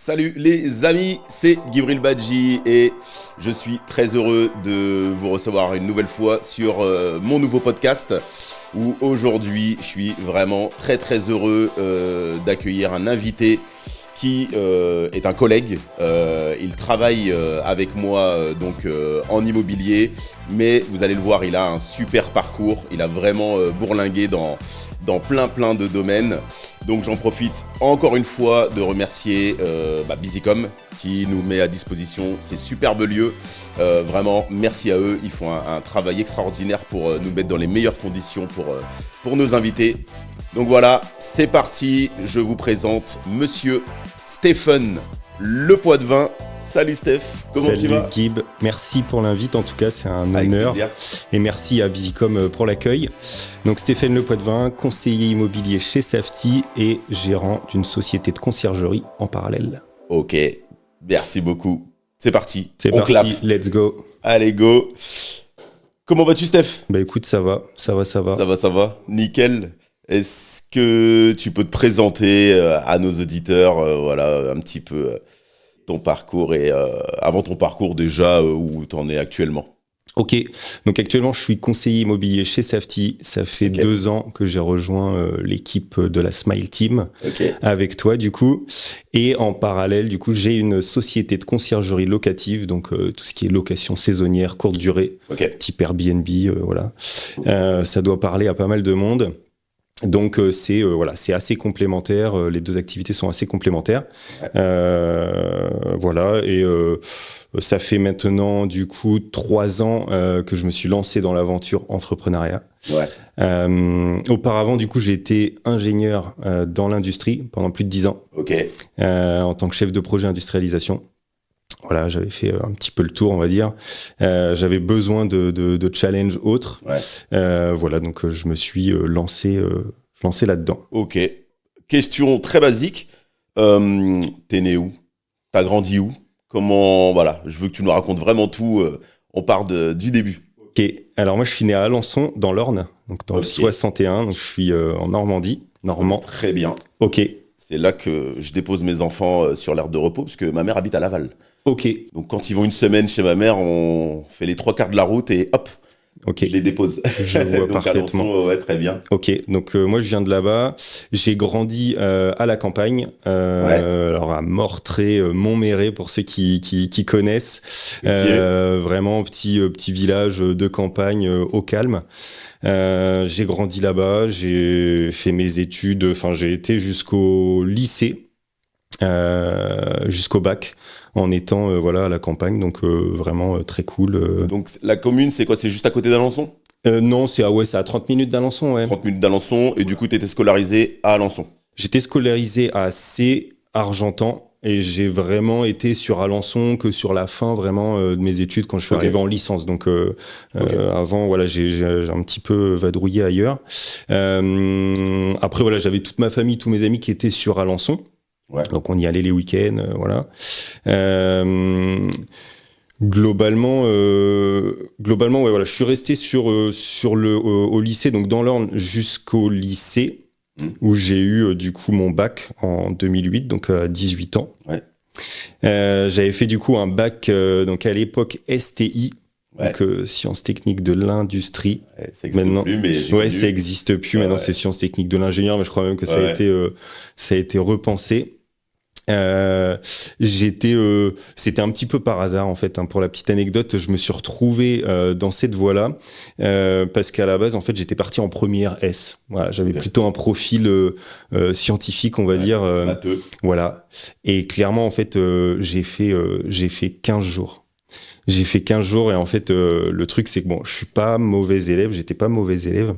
Salut les amis, c'est Gibril Badji et je suis très heureux de vous recevoir une nouvelle fois sur mon nouveau podcast où aujourd'hui je suis vraiment très heureux d'accueillir un invité qui est un collègue. Il travaille avec moi en immobilier, mais vous allez le voir, il a un super parcours, il a vraiment bourlingué dans plein de domaines. Donc j'en profite encore une fois de remercier Bizicom qui nous met à disposition ces superbes lieux. Vraiment, merci à eux, ils font un travail extraordinaire pour nous mettre dans les meilleures conditions pour nos invités. Donc voilà, c'est parti, je vous présente Monsieur Stéphane Lepoitvin. Salut Steph, comment tu vas ? Salut Gib, merci pour l'invite, en tout cas c'est un Avec honneur. plaisir. Et merci à Bizicom pour l'accueil. Donc Stéphane Lepoitvin, conseiller immobilier chez Safety et gérant d'une société de conciergerie en parallèle. Ok, merci beaucoup. C'est parti, C'est on parti, clappe. let's go. Allez, go. Comment vas-tu Steph ? Bah écoute, ça va. Ça va, nickel. Est-ce que tu peux te présenter à nos auditeurs, un petit peu ton parcours et avant ton parcours déjà où tu en es actuellement ? Ok, donc actuellement je suis conseiller immobilier chez Safety. Ça fait 2 ans que j'ai rejoint l'équipe de la Smile Team avec toi du coup. Et en parallèle du coup j'ai une société de conciergerie locative, donc tout ce qui est location saisonnière, courte durée, type Airbnb, voilà. Ça doit parler à pas mal de monde. Donc c'est assez complémentaire, les deux activités sont assez complémentaires. Et ça fait maintenant du coup 3 ans que je me suis lancé dans l'aventure entrepreneuriat. Auparavant du coup j'ai été ingénieur dans l'industrie pendant plus de 10 ans en tant que chef de projet industrialisation. Voilà, j'avais fait un petit peu le tour, on va dire. J'avais besoin de challenge autres. Donc je me suis lancé là-dedans. Ok. Question très basique. T'es né où ? T'as grandi où ? Comment, je veux que tu nous racontes vraiment tout. On part du début. Ok. Alors moi, je suis né à Alençon, dans l'Orne, donc dans le 61. Donc je suis en Normandie, normand. Très bien. Ok. C'est là que je dépose mes enfants sur l'aire de repos, parce que ma mère habite à Laval. Ok. Donc quand ils vont une semaine chez ma mère, on fait les 3/4 de la route et hop, je les dépose. Je vois donc parfaitement. Alençon, très bien. Ok, donc moi je viens de là-bas. J'ai grandi à la campagne, alors à Mortré, Montméret pour ceux qui connaissent. Vraiment petit village de campagne au calme. J'ai grandi là-bas, j'ai fait mes études, j'ai été jusqu'au lycée, jusqu'au bac, en étant à la campagne, donc vraiment très cool. Donc la commune, c'est quoi ? C'est juste à côté d'Alençon ? Non, c'est à 30 minutes d'Alençon, ouais. 30 minutes d'Alençon, et du coup, tu étais scolarisé à Alençon ? J'étais scolarisé à C, Argentan, et j'ai vraiment été sur Alençon que sur la fin vraiment de mes études quand je suis arrivé en licence. Donc avant, j'ai un petit peu vadrouillé ailleurs. Après, j'avais toute ma famille, tous mes amis qui étaient sur Alençon. Donc on y allait les week-ends, Globalement, je suis resté au lycée, donc dans l'Orne jusqu'au lycée, où j'ai eu du coup mon bac en 2008, donc à 18 ans. J'avais fait du coup un bac, donc à l'époque STI, donc sciences techniques de l'industrie. Ça existe plus, mais ça existe plus. Maintenant, c'est sciences techniques de l'ingénieur, mais je crois même que ça a été repensé. C'était un petit peu par hasard en fait, pour la petite anecdote, je me suis retrouvé dans cette voie-là parce qu'à la base en fait j'étais parti en première S. J'avais plutôt un profil scientifique, on va dire. Et clairement en fait j'ai fait 15 jours. J'ai fait 15 jours et en fait le truc c'est que je suis pas mauvais élève, j'étais pas mauvais élève,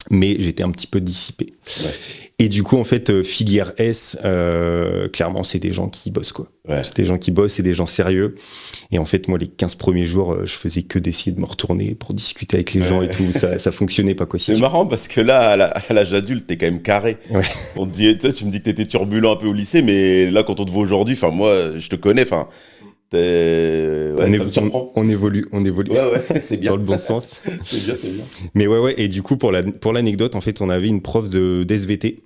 mais j'étais un petit peu dissipé. Et du coup, en fait, filière S, clairement, c'est des gens qui bossent, quoi. C'est des gens qui bossent, c'est des gens sérieux. Et en fait, moi, les 15 premiers jours, je faisais que d'essayer de me retourner pour discuter avec les gens et tout. Ça fonctionnait pas, quoi. C'est marrant parce que là, à l'âge adulte, t'es quand même carré. On te dit, tu me dis que t'étais turbulent un peu au lycée, mais là, quand on te voit aujourd'hui, moi, je te connais, on évolue. C'est bien. Dans le bon sens. c'est bien. Mais et du coup, pour l'anecdote, en fait, on avait une prof de d'SVT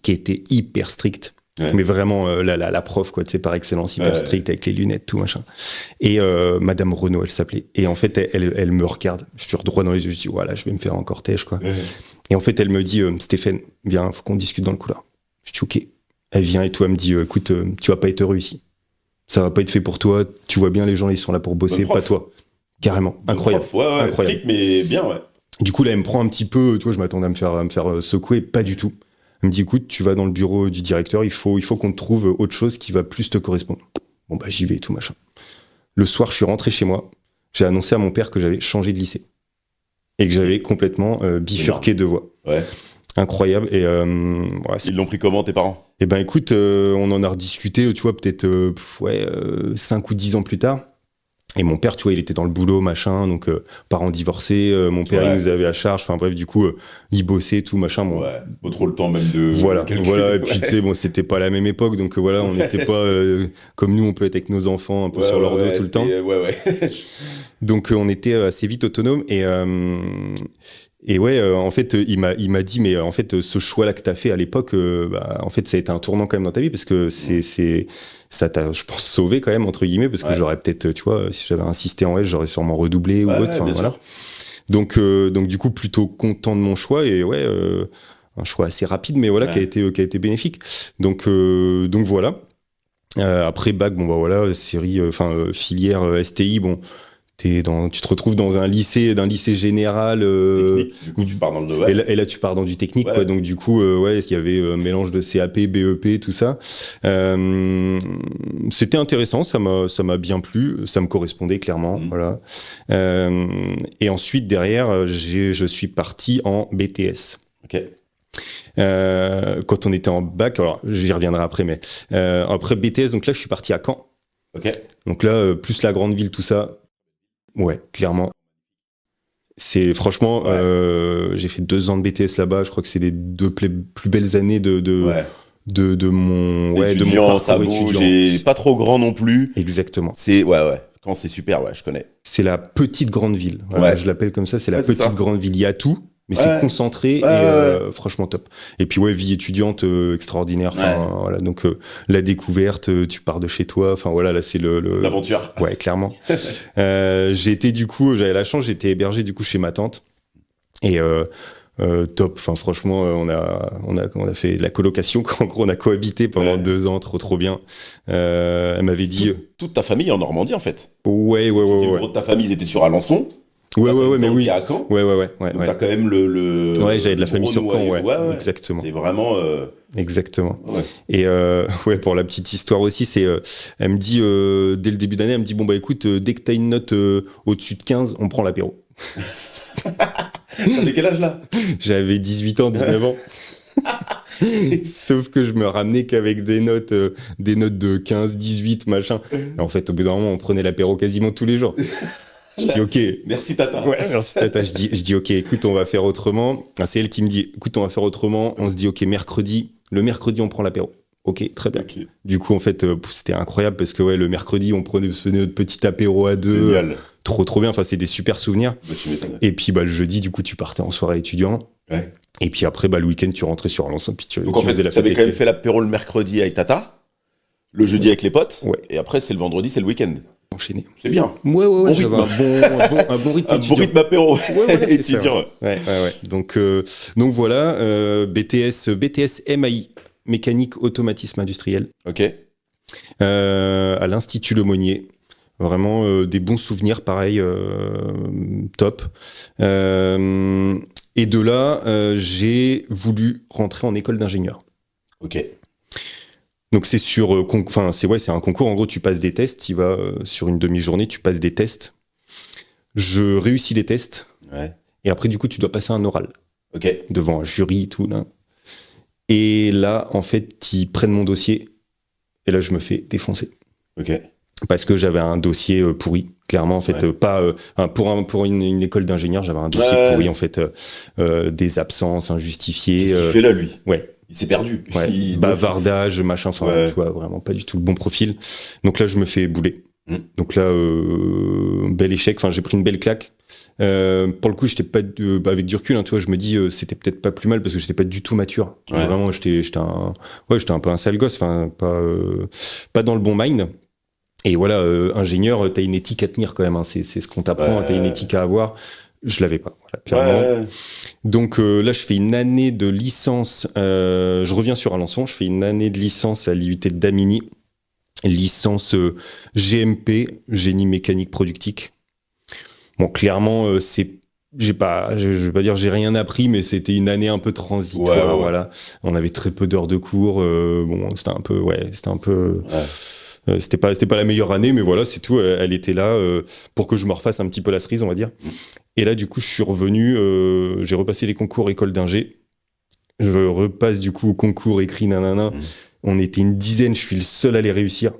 qui était hyper stricte. Mais vraiment, la prof, quoi, tu sais, par excellence, hyper stricte, avec les lunettes, tout, machin. Et Madame Renaud, elle s'appelait. Et en fait, elle me regarde, je tire droit dans les yeux, je dis, voilà, je vais me faire un cortège, quoi. Et en fait, elle me dit, Stéphane, viens, faut qu'on discute dans le couloir. Je dis, ok. Elle vient et tout, elle me dit, écoute, tu vas pas être heureux ici. Ça va pas être fait pour toi. Tu vois bien, les gens, ils sont là pour bosser, pas toi. Carrément. Incroyable. Prof, ouais, incroyable. Strict, mais bien, ouais. Du coup, là, elle me prend un petit peu, tu vois, je m'attendais à me faire secouer, pas du tout. Elle me dit, écoute, tu vas dans le bureau du directeur, il faut qu'on te trouve autre chose qui va plus te correspondre. Bon, bah, j'y vais et tout, machin. Le soir, je suis rentré chez moi, j'ai annoncé à mon père que j'avais changé de lycée. Et que j'avais complètement bifurqué de voie. Ouais. Incroyable. Et, ils l'ont pris comment, tes parents? Eh ben, écoute, on en a rediscuté, tu vois, peut-être 5 ou 10 ans plus tard. Et mon père, tu vois, il était dans le boulot, machin, donc parents divorcés, mon père, il nous avait à charge, enfin bref, du coup, il bossait, tout, machin. Bon. Ouais, pas trop le temps même de voilà, et puis tu sais, bon, c'était pas la même époque, donc voilà, on n'était pas comme nous, on peut être avec nos enfants un peu sur leur dos tout le temps. Donc on était assez vite autonomes, et ouais, en fait, il m'a dit, mais en fait, ce choix-là que t'as fait à l'époque, en fait, ça a été un tournant quand même dans ta vie, parce que ça t'a, je pense, sauvé quand même, entre guillemets, parce que j'aurais peut-être, tu vois, si j'avais insisté en S, j'aurais sûrement redoublé ou autre, enfin voilà. Donc du coup, plutôt content de mon choix, et ouais, un choix assez rapide, mais voilà, qui a été bénéfique. Donc voilà. Après bac, bon bah voilà, filière STI, bon. Tu te retrouves dans un lycée général technique, du coup tu pars dans le domaine. Et là tu pars dans du technique, quoi. Donc du coup il y avait mélange de CAP, BEP, tout ça. C'était intéressant, ça m'a bien plu, ça me correspondait clairement, voilà. Et ensuite derrière je suis parti en BTS. Ok. Quand on était en bac, alors j'y reviendrai après, mais après BTS, donc là je suis parti à Caen. Ok. Donc là plus la grande ville, tout ça. Ouais, clairement. C'est franchement, j'ai fait 2 ans de BTS là-bas. Je crois que c'est les 2 plus belles années de mon parcours étudiant. J'ai pas trop grand non plus. Exactement. C'est Quand c'est super, je connais. C'est la petite grande ville. Voilà, je l'appelle comme ça. C'est la petite grande ville. Il y a tout. Mais c'est concentré et franchement top. Et puis vie étudiante extraordinaire. Voilà, donc la découverte, tu pars de chez toi. Enfin voilà, là c'est l'aventure. Ouais, clairement. J'avais la chance, j'étais hébergé du coup chez ma tante et top. Enfin franchement, on a fait de la colocation. En gros, on a cohabité pendant 2 ans, trop bien. Elle m'avait dit toute ta famille en Normandie en fait. Ouais. Le gros de ta famille, ils étaient sur Alençon. Ouais, mais oui. À Caen. Ouais. Donc t'as quand même le ouais, j'avais de la famille sur Caen, exactement. C'est vraiment. Exactement. Ouais. Et pour la petite histoire aussi, elle me dit dès le début d'année, elle me dit bon bah écoute, dès que t'as une note au-dessus de 15, on prend l'apéro. T'avais quel âge là? J'avais 18 ans, 19 ans. Sauf que je me ramenais qu'avec des notes de 15, 18, machin. Et en fait, au bout d'un moment, on prenait l'apéro quasiment tous les jours. Je dis ok. Merci Tata. Ouais, merci Tata. Je dis ok, écoute, on va faire autrement. C'est elle qui me dit, écoute, on va faire autrement. On se dit ok, le mercredi, on prend l'apéro. Ok, très bien. Okay. Du coup, en fait, c'était incroyable parce que le mercredi, on faisait notre petit apéro à 2. Génial. Trop bien. Enfin, c'est des super souvenirs. Bah, tu m'étonnes. Et puis, le jeudi, du coup, tu partais en soirée étudiant. Ouais. Et puis après, le week-end, tu rentrais sur Alençon. Donc en fait, tu avais quand même fait l'apéro le mercredi avec Tata, le jeudi avec les potes. Ouais. Et après, c'est le vendredi, c'est le week-end. Enchaîné. C'est bien. Ouais. Bon j'avais un bon rythme. Un bon rythme apéro. Étudiant. Ouais. Donc voilà, BTS MAI, mécanique automatisme industriel. Ok. À l'Institut Lemonnier. Vraiment des bons souvenirs, pareil, top. Et de là, j'ai voulu rentrer en école d'ingénieur. Ok. Donc c'est c'est un concours. En gros, tu passes des tests. Tu vas sur une demi-journée, tu passes des tests. Je réussis les tests. Ouais. Et après, du coup, tu dois passer un oral. Ok. Devant un jury, tout là. Et là, en fait, ils prennent mon dossier. Et là, je me fais défoncer. Ok. Parce que j'avais un dossier pourri. Clairement, en fait, pour une école d'ingénieur, j'avais un dossier pourri, en fait, des absences injustifiées. C'est ce qu'il fait là, lui. Ouais. Il s'est perdu. Ouais. Bavardage, machin, tu vois, vraiment pas du tout le bon profil. Donc là, je me fais bouler. Donc là, bel échec. Enfin, j'ai pris une belle claque. Pour le coup, j'étais pas avec du recul, hein, tu vois, je me dis c'était peut-être pas plus mal parce que j'étais pas du tout mature. Ouais. Vraiment, j'étais un peu un sale gosse, enfin pas dans le bon mind. Et voilà, ingénieur, t'as une éthique à tenir quand même, hein, c'est ce qu'on t'apprend, t'as une éthique à avoir. Je l'avais pas, voilà, clairement. Ouais. Donc là, je fais une année de licence. Je reviens sur Alençon. Je fais une année de licence à l'IUT de Damigny, licence GMP, génie mécanique productique. Bon, clairement, je vais pas dire j'ai rien appris, mais c'était une année un peu transitoire. Ouais. Voilà, on avait très peu d'heures de cours. Bon, c'était un peu. C'était pas la meilleure année, mais voilà, c'est tout. Elle était là pour que je me refasse un petit peu la cerise, on va dire. Et là, du coup, je suis revenu. J'ai repassé les concours école d'ingé. Je repasse du coup au concours écrit nanana. On était une dizaine, je suis le seul à les réussir.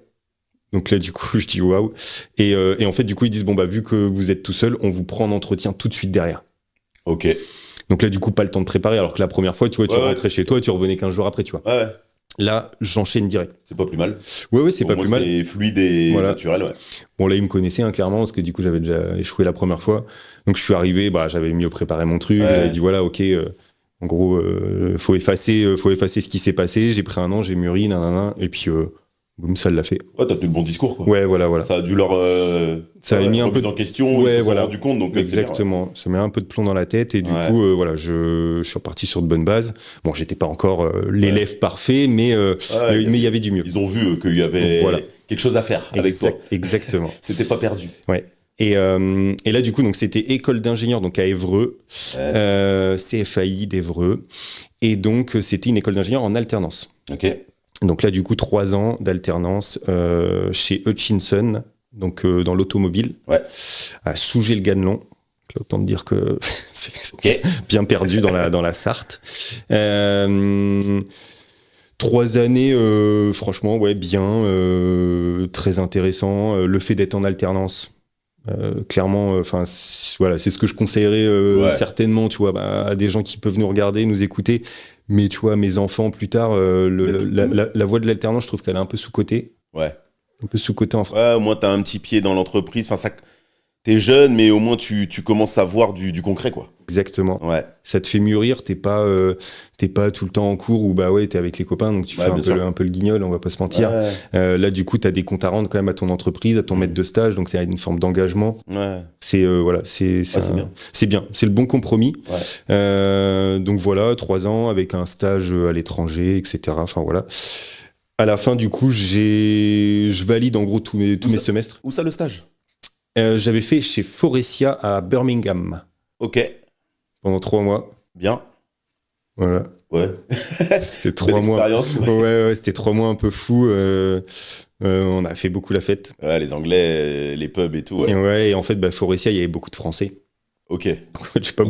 Donc là, du coup, je dis waouh. Et en fait, du coup, ils disent bon bah vu que vous êtes tout seul, on vous prend en entretien tout de suite derrière. Ok. Donc là, du coup, pas le temps de préparer. Alors que la première fois, tu vois, tu rentrais chez toi, tu revenais 15 jours après, tu vois. Ouais. Là, j'enchaîne direct. C'est pas plus mal. Ouais, c'est pas plus mal. C'est fluide et naturel, ouais. Bon, là, ils me connaissaient, hein, clairement, parce que du coup, j'avais déjà échoué la première fois. Donc, je suis arrivé, j'avais mieux préparé mon truc. J'avais dit, voilà, ok, en gros, faut effacer ce qui s'est passé. J'ai pris un an, j'ai mûri, nanana. Et puis, boum, ça l'a fait. Ouais, t'as tenu le bon discours, quoi. Ouais, voilà. Ça a dû leur. Ça a mis un peu en question, ils se sont rendu compte, donc exactement. Ça met un peu de plomb dans la tête, et du coup, voilà, je suis reparti sur de bonnes bases. Bon, j'étais pas encore l'élève parfait, mais il y avait du mieux. Ils ont vu qu'il y avait quelque chose à faire avec toi. Exactement. C'était pas perdu. Ouais. Et là, du coup, donc c'était école d'ingénieur, donc à Évreux, CFAI d'Évreux, et donc c'était une école d'ingénieur en alternance. Ok. Donc là, du coup, 3 ans d'alternance chez Hutchinson, donc dans l'automobile, à Sougé-le-Ganelon. Autant te dire que c'est bien perdu dans la Sarthe. 3 années, franchement, bien, très intéressant. Le fait d'être en alternance, clairement, voilà, c'est ce que je conseillerais certainement, tu vois, à des gens qui peuvent nous regarder, nous écouter. Mais tu vois, mes enfants plus tard, la voie de l'alternance, je trouve qu'elle est un peu sous-cotée. Ouais. Un peu sous-cotée en France. Ouais, au moins t'as un petit pied dans l'entreprise. Enfin, t'es jeune, mais au moins tu commences à voir du concret, quoi. Exactement. Ouais. Ça te fait mûrir, t'es pas tout le temps en cours où t'es avec les copains, donc tu fais un peu le guignol, on va pas se mentir. Ouais. Là, du coup, t'as des comptes à rendre quand même à ton entreprise, à ton maître de stage, donc c'est une forme d'engagement. Ouais. C'est bien. C'est bien, c'est le bon compromis. Ouais. Donc voilà, 3 ans avec un stage à l'étranger, etc. Enfin voilà. À la fin, du coup, je valide en gros tous mes semestres. Où ça, le stage ? J'avais fait chez Forestia à Birmingham. Ok. Pendant 3 mois. Bien. Voilà. Ouais. C'était 3 mois. Ouais, c'était 3 mois un peu fous. On a fait beaucoup la fête. Ouais, les Anglais, les pubs et tout. Ouais. Et en fait, Forestia, il y avait beaucoup de Français. Ok. J'ai pas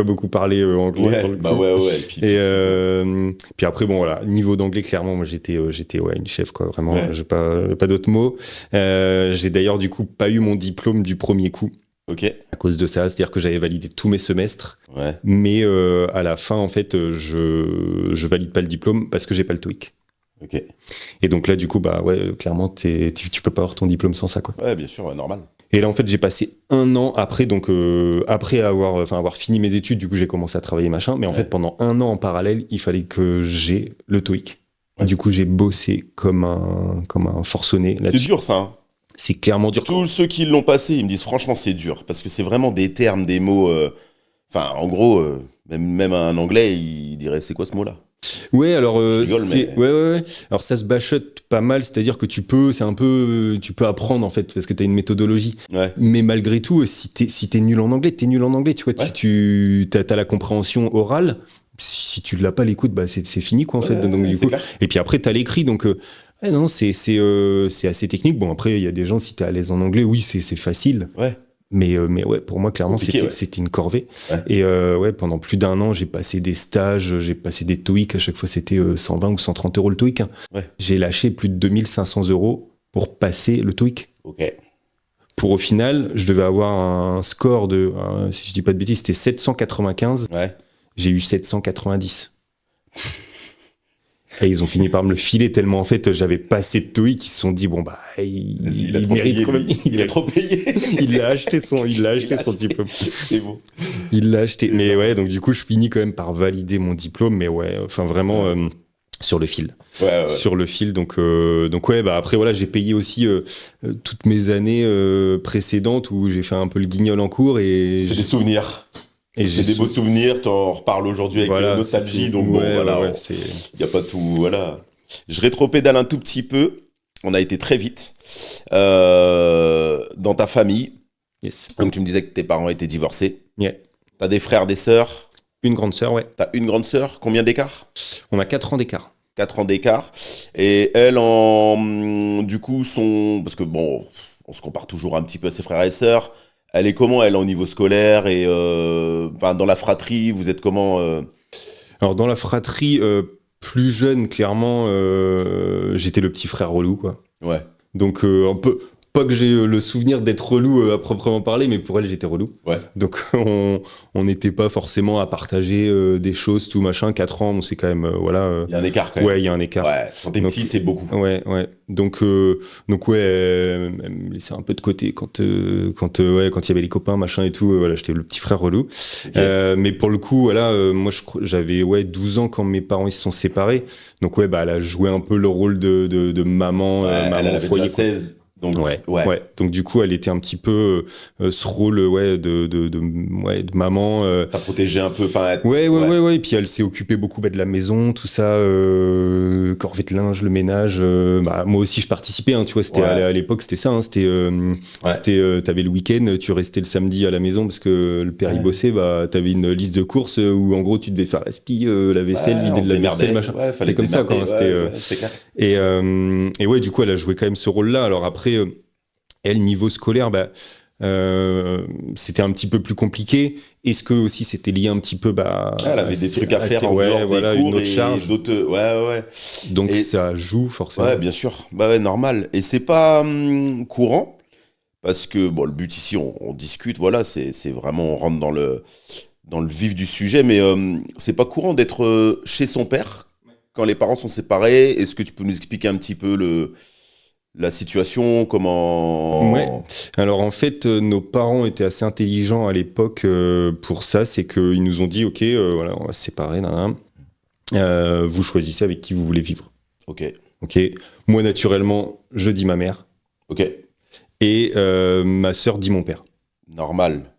beaucoup parlé anglais. Ouais. Puis après, bon, voilà. Niveau d'anglais, clairement, moi, j'étais une chef, quoi. Vraiment, j'ai pas d'autres mots. J'ai d'ailleurs, du coup, pas eu mon diplôme du premier coup. Ok. À cause de ça, c'est-à-dire que j'avais validé tous mes semestres, mais à la fin, en fait, je valide pas le diplôme parce que j'ai pas le TOEIC. Ok. Et donc là, du coup, clairement, tu peux pas avoir ton diplôme sans ça, quoi. Ouais, bien sûr, normal. Et là, en fait, j'ai passé 1 an après, donc après avoir fini mes études, du coup, j'ai commencé à travailler, machin. Mais en fait, pendant 1 an en parallèle, il fallait que j'ai le TOEIC. Et du coup, j'ai bossé comme un forcené là-dessus. C'est dur, ça, hein. C'est clairement dur. Tous ceux qui l'ont passé, ils me disent franchement c'est dur parce que c'est vraiment des termes, des mots. En gros, même un anglais, il dirait c'est quoi ce mot-là ? Ouais, alors mais... ouais. Alors ça se bachote pas mal, c'est-à-dire que tu peux apprendre en fait parce que t'as une méthodologie. Ouais. Mais malgré tout, si t'es nul en anglais, t'es nul en anglais. Tu vois, t'as la compréhension orale. Si tu l'as pas l'écoute, c'est fini quoi en fait. Donc du coup, et puis après t'as l'écrit donc. Non, c'est assez technique. Bon, après, il y a des gens, si t'es à l'aise en anglais, oui, c'est facile. Ouais. Mais ouais, pour moi, clairement, c'était une corvée. Ouais. Et pendant plus d'1 an, j'ai passé des stages, j'ai passé des TOEIC. À chaque fois, c'était 120 ou 130 € le TOEIC. Ouais. J'ai lâché plus de 2500 € pour passer le TOEIC. Ok. Pour au final, je devais avoir un score de, si je dis pas de bêtises, c'était 795. Ouais. J'ai eu 790. Et ils ont fini par me le filer tellement en fait j'avais pas assez de TOEIC qu'ils se sont dit bon bah il mérite quand même. Il a trop payé. Il a acheté son diplôme. C'est bon. Il l'a acheté. Mais ouais, donc du coup, je finis quand même par valider mon diplôme, mais ouais, enfin vraiment sur le fil. Ouais. Sur le fil. Donc ouais, bah après voilà, j'ai payé aussi toutes mes années précédentes où j'ai fait un peu le guignol en cours et C'est des souvenirs. Et j'ai des beaux souvenirs, t'en reparles aujourd'hui avec nostalgie, donc bon, voilà, y a pas tout, voilà. Je rétropédale un tout petit peu, on a été très vite. Dans ta famille, yes. Donc tu me disais que tes parents étaient divorcés. Yeah. T'as des frères, des sœurs? Une grande sœur, ouais. T'as une grande sœur, combien d'écart? On a 4 ans d'écart. 4 ans d'écart. Et elles, du coup, parce que bon, on se compare toujours un petit peu à ses frères et sœurs. Elle est comment, elle, au niveau scolaire et dans la fratrie, vous êtes comment Alors, dans la fratrie, plus jeune, clairement, j'étais le petit frère relou, quoi. Ouais. Donc, un peu... Pas que j'ai le souvenir d'être relou à proprement parler, mais pour elle, j'étais relou. Ouais. Donc, on n'était pas forcément à partager des choses, tout machin. 4 ans, c'est quand même, voilà. Il y a un écart, quand même. Ouais, il y a un écart. Ouais, quand t'es petit, c'est beaucoup. Ouais. Donc ouais, elle me laissait un peu de côté quand il y avait les copains, machin et tout. Voilà, j'étais le petit frère relou. Okay. Mais pour le coup, voilà, moi, j'avais 12 ans quand mes parents ils se sont séparés. Donc ouais, bah, elle a joué un peu le rôle de maman, maman elle avait foyer. Déjà 16. Donc, ouais. Donc du coup, elle était un petit peu ce rôle de maman. T'as protégé un peu, enfin. Ouais. Et puis elle s'est occupée beaucoup de la maison, tout ça, corvée de linge, le ménage. Moi aussi, je participais. Hein, tu vois, c'était à l'époque, c'était ça. Hein, t'avais le week-end, tu restais le samedi à la maison parce que le père il bossait. Bah, t'avais une liste de courses où en gros tu devais faire la spie, la vaisselle, vider de la vaisselle, machin. C'était comme ça quand c'était clair. Et ouais, du coup, elle a joué quand même ce rôle-là. Alors après. Elle, niveau scolaire, c'était un petit peu plus compliqué. Est-ce que aussi c'était lié un petit peu elle avait des trucs à faire en dehors des cours une autre charge. Ouais. Donc ça joue forcément. Ouais, bien sûr. Normal. Et c'est pas courant parce que le but ici, on discute. Voilà, c'est vraiment on rentre dans le vif du sujet, mais c'est pas courant d'être chez son père quand les parents sont séparés. Est-ce que tu peux nous expliquer un petit peu la situation, comment... Ouais. Alors en fait, nos parents étaient assez intelligents à l'époque pour ça. C'est qu'ils nous ont dit, ok, voilà, on va se séparer, vous choisissez avec qui vous voulez vivre. Ok. Moi, naturellement, je dis ma mère. Ok. Et ma sœur dit mon père. Normal.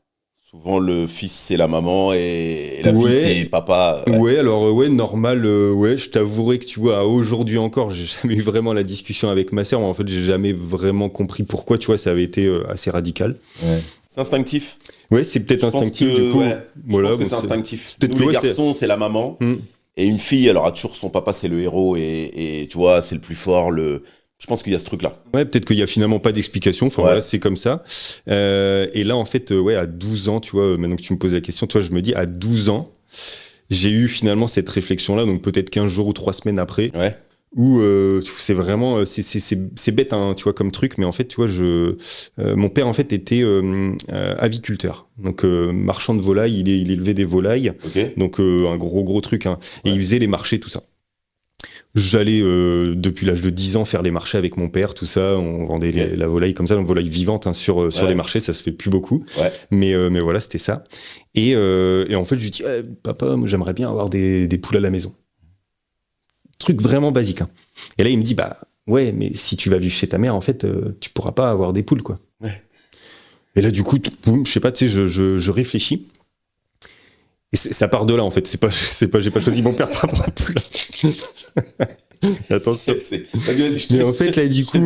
Souvent, le fils, c'est la maman et la fille, c'est papa. Ouais, alors, normal. Je t'avouerai que, tu vois, aujourd'hui encore, j'ai jamais eu vraiment la discussion avec ma sœur. Mais en fait, j'ai jamais vraiment compris pourquoi, tu vois, ça avait été assez radical. Ouais. C'est instinctif. Ouais, c'est peut-être instinctif, du coup. Je pense que c'est instinctif. Nous, les garçons, c'est la maman. Et une fille, elle aura toujours son papa, c'est le héros. Et tu vois, c'est le plus fort, Je pense qu'il y a ce truc-là. Ouais, peut-être qu'il n'y a finalement pas d'explication. Enfin, voilà, c'est comme ça. Et là, en fait, à 12 ans, tu vois, maintenant que tu me poses la question, toi, je me dis, à 12 ans, j'ai eu finalement cette réflexion-là, donc peut-être 15 jours ou 3 semaines après, où c'est vraiment, c'est bête, hein, tu vois, comme truc, mais en fait, tu vois, mon père, en fait, était aviculteur, donc marchand de volailles, il élevait des volailles, donc un gros truc, hein, et il faisait les marchés, tout ça. J'allais depuis l'âge de 10 ans faire les marchés avec mon père, tout ça, on vendait la volaille comme ça, donc volaille vivante, hein, sur les marchés, ça se fait plus beaucoup, mais voilà, c'était ça. Et en fait, je lui dis, papa, moi, j'aimerais bien avoir des poules à la maison. Truc vraiment basique. Hein. Et là, il me dit, ouais, mais si tu vas vivre chez ta mère, en fait, tu pourras pas avoir des poules, quoi. Ouais. Et là, du coup, boum, je sais pas, tu sais, je réfléchis. Et ça part de là, en fait. C'est pas, j'ai pas choisi mon père par rapport à la poule. Attention. Mais en fait, là, du coup,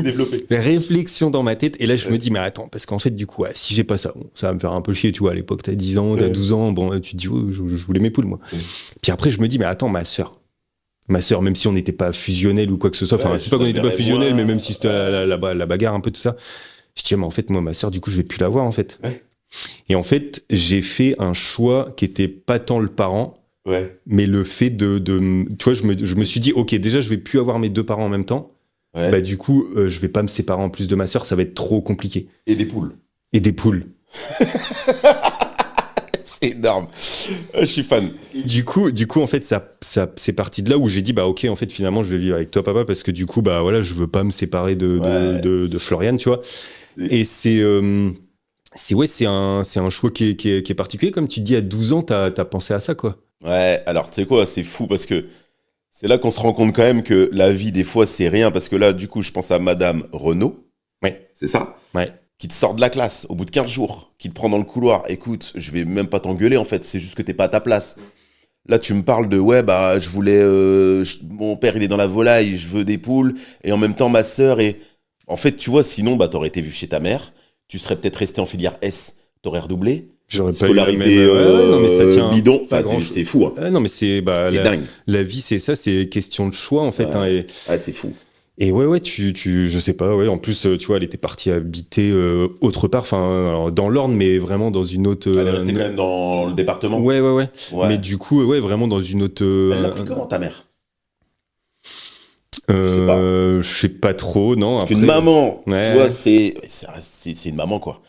réflexion dans ma tête. Et là, je me dis, mais attends, parce qu'en fait, du coup, si j'ai pas ça, ça va me faire un peu chier, tu vois. À l'époque, t'as 10 ans, t'as 12 ans, bon, tu te dis, je voulais mes poules, moi. Puis après, je me dis, mais attends, ma sœur, même si on n'était pas fusionnels ou quoi que ce soit, enfin, c'est pas qu'on n'était pas fusionnels, mais même si c'était la bagarre, un peu tout ça, je dis, mais en fait, moi, ma sœur, du coup, je vais plus la voir, en fait. Ouais. Et en fait, j'ai fait un choix qui était pas tant le parent, mais le fait de tu vois, je me suis dit, ok, déjà, je vais plus avoir mes deux parents en même temps. Ouais. Du coup, je vais pas me séparer en plus de ma sœur, ça va être trop compliqué. Et des poules. C'est énorme. Je suis fan. Du coup, en fait, ça c'est parti de là où j'ai dit, bah, ok, en fait, finalement, je vais vivre avec toi, papa, parce que du coup, bah, voilà, je veux pas me séparer de Floriane, tu vois. Et c'est un choix qui est particulier. Comme tu dis, à 12 ans, t'as pensé à ça, quoi. Ouais, alors, tu sais quoi, c'est fou parce que c'est là qu'on se rend compte quand même que la vie, des fois, c'est rien. Parce que là, du coup, je pense à Madame Renaud. Ouais. C'est ça? Ouais. Qui te sort de la classe au bout de 15 jours, qui te prend dans le couloir. Écoute, je vais même pas t'engueuler, en fait. C'est juste que t'es pas à ta place. Là, tu me parles de, ouais, bah, je voulais... mon père, il est dans la volaille, je veux des poules. Et en même temps, ma sœur est... En fait, tu vois, sinon, bah, t'aurais été vu chez ta mère. Tu serais peut-être resté en filière S. T'aurais redoublé. J'aurais pas eu la Scolarité même... non, mais ça tient bidon. pas Enfin, c'est fou, hein. Non, mais c'est dingue. la vie, c'est ça, c'est question de choix, en fait. Ouais. Hein, Ouais, c'est fou. et ouais, je sais pas, ouais. En plus, tu vois, elle était partie habiter autre part, enfin, alors, dans l'Orne, mais vraiment dans une autre... Elle est restée quand même dans le département. Ouais. Mais du coup, ouais, vraiment dans une autre... Elle l'a pris comment, ta mère? Je sais pas trop, non. Parce après, qu'une maman, ouais. tu vois, c'est une maman, quoi.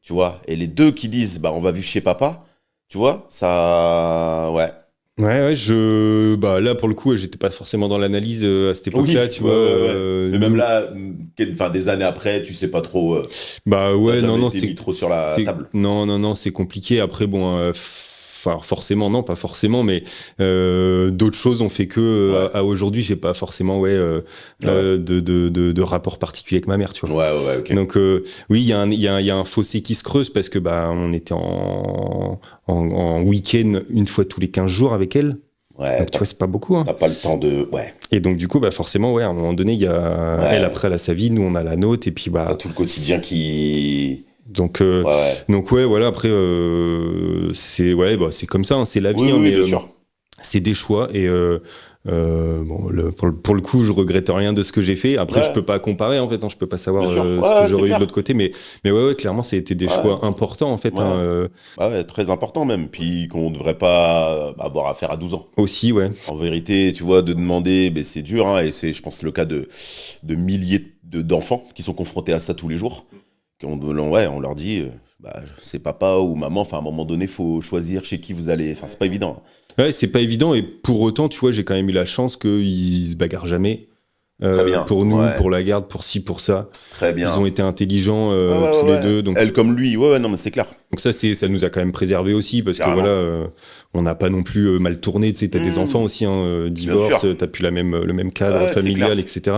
Tu vois, et les deux qui disent, bah, on va vivre chez papa, tu vois, ça... Ouais. Ouais, bah, là, pour le coup, j'étais pas forcément dans l'analyse à cette époque-là, tu vois. Mais même là, des années après, tu sais pas trop... bah ouais, non, été mis trop sur la table. Non, c'est compliqué. Après, bon... Enfin, forcément, non, pas forcément, mais d'autres choses ont fait que à aujourd'hui, j'ai pas forcément de rapport particulier avec ma mère, tu vois. Ouais, ok. Donc oui, il y a un fossé qui se creuse parce que bah on était en week-end une fois tous les 15 jours avec elle. Ouais. Donc tu vois, c'est pas beaucoup. Hein. T'as pas le temps de... Ouais. Et donc du coup, bah forcément, ouais, à un moment donné, il y a elle après elle a sa vie, nous on a la nôtre, et puis bah T'as tout le quotidien qui... Donc ouais, voilà, après, c'est comme ça, hein, c'est la vie, oui, mais bien sûr. c'est des choix, et bon, pour le coup, je regrette rien de ce que j'ai fait. Après, je peux pas comparer, en fait, hein, je peux pas savoir ce que j'aurais eu de l'autre côté, mais ouais, clairement, ça a été des choix importants, en fait. Ouais. Ouais, très importants même, puis qu'on devrait pas avoir à faire à 12 ans. Aussi, ouais. En vérité, tu vois, de demander, c'est dur, hein, et c'est, je pense, le cas de milliers d'enfants qui sont confrontés à ça tous les jours. On leur dit, c'est papa ou maman, enfin, à un moment donné, faut choisir chez qui vous allez. Enfin, c'est pas évident. Ouais, c'est pas évident, et pour autant, tu vois, j'ai quand même eu la chance qu'ils se bagarrent jamais. Très bien. Pour nous, pour la garde, pour ci, pour ça. Très bien. Ils ont été intelligents tous les deux. Donc... Elle comme lui, non, mais c'est clair. Donc ça nous a quand même préservé aussi, parce Carrément. que voilà, on n'a pas non plus mal tourné. Tu sais, t'as des enfants aussi, hein, divorce, t'as plus le même cadre familial, etc.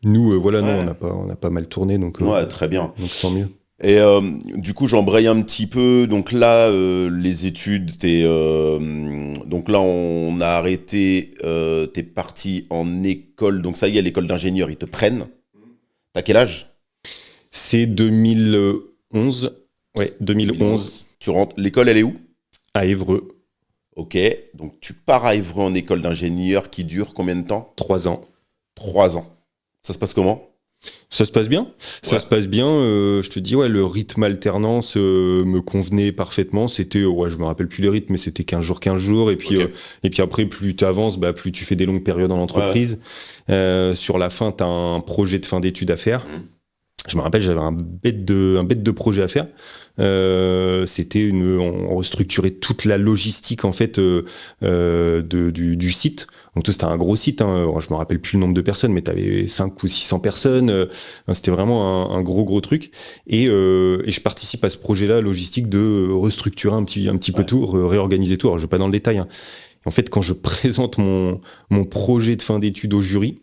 Nous, non, on n'a pas mal tourné, donc. Très bien. Donc tant mieux. Et du coup, j'embraye un petit peu. Donc là, les études, donc là, on a arrêté. T'es parti en école. Donc ça y est, l'école d'ingénieur, ils te prennent. T'as quel âge? C'est 2011. Ouais, 2011. Tu rentres. L'école, elle est où? À Évreux. Ok. Donc tu pars à Évreux en école d'ingénieur qui dure combien de temps? 3 ans. 3 ans. Ça se passe comment? Ça se passe bien. Ça se passe bien. Je te dis, le rythme alternance me convenait parfaitement. C'était, je me rappelle plus les rythmes, mais c'était 15 jours. Et puis, après, plus tu avances, plus tu fais des longues périodes en entreprise. Sur la fin, tu as un projet de fin d'études à faire. Je me rappelle, j'avais un bête de projet à faire. C'était on restructurait toute la logistique en fait du site. Donc tout, c'était un gros site. Hein. Je me rappelle plus le nombre de personnes, mais t'avais 500 ou 600 personnes. C'était vraiment un gros truc. Et je participe à ce projet-là logistique de restructurer un petit peu tout, réorganiser tout. Alors je vais pas dans le détail. Hein. En fait, quand je présente mon projet de fin d'études au jury,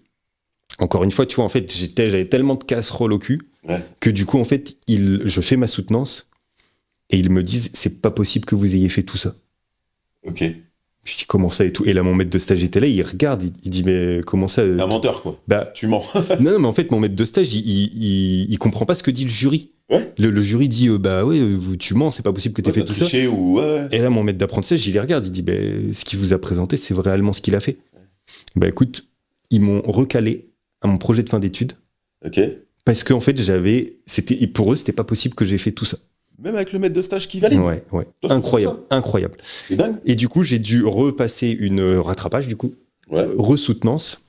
encore une fois, tu vois, en fait, j'avais tellement de casseroles au cul que du coup, en fait, je fais ma soutenance et ils me disent, c'est pas possible que vous ayez fait tout ça. Ok. Je dis, comment ça et tout? Et là, mon maître de stage était là, il regarde, il dit, mais comment ça? T'es un menteur, quoi. Tu mens. Non, mais en fait, mon maître de stage, il comprend pas ce que dit le jury. Ouais. Le jury dit, tu mens, c'est pas possible que t'aies fait tout ça. Et là, mon maître d'apprentissage, il les regarde, il dit, ce qu'il vous a présenté, c'est réellement ce qu'il a fait. Écoute, ils m'ont recalé à mon projet de fin d'études. Ok. Parce qu'en fait, pour eux, c'était pas possible que j'ai fait tout ça. Même avec le maître de stage qui valide. Ouais. Incroyable. C'est dingue. Et du coup, j'ai dû repasser une rattrapage, resoutenance.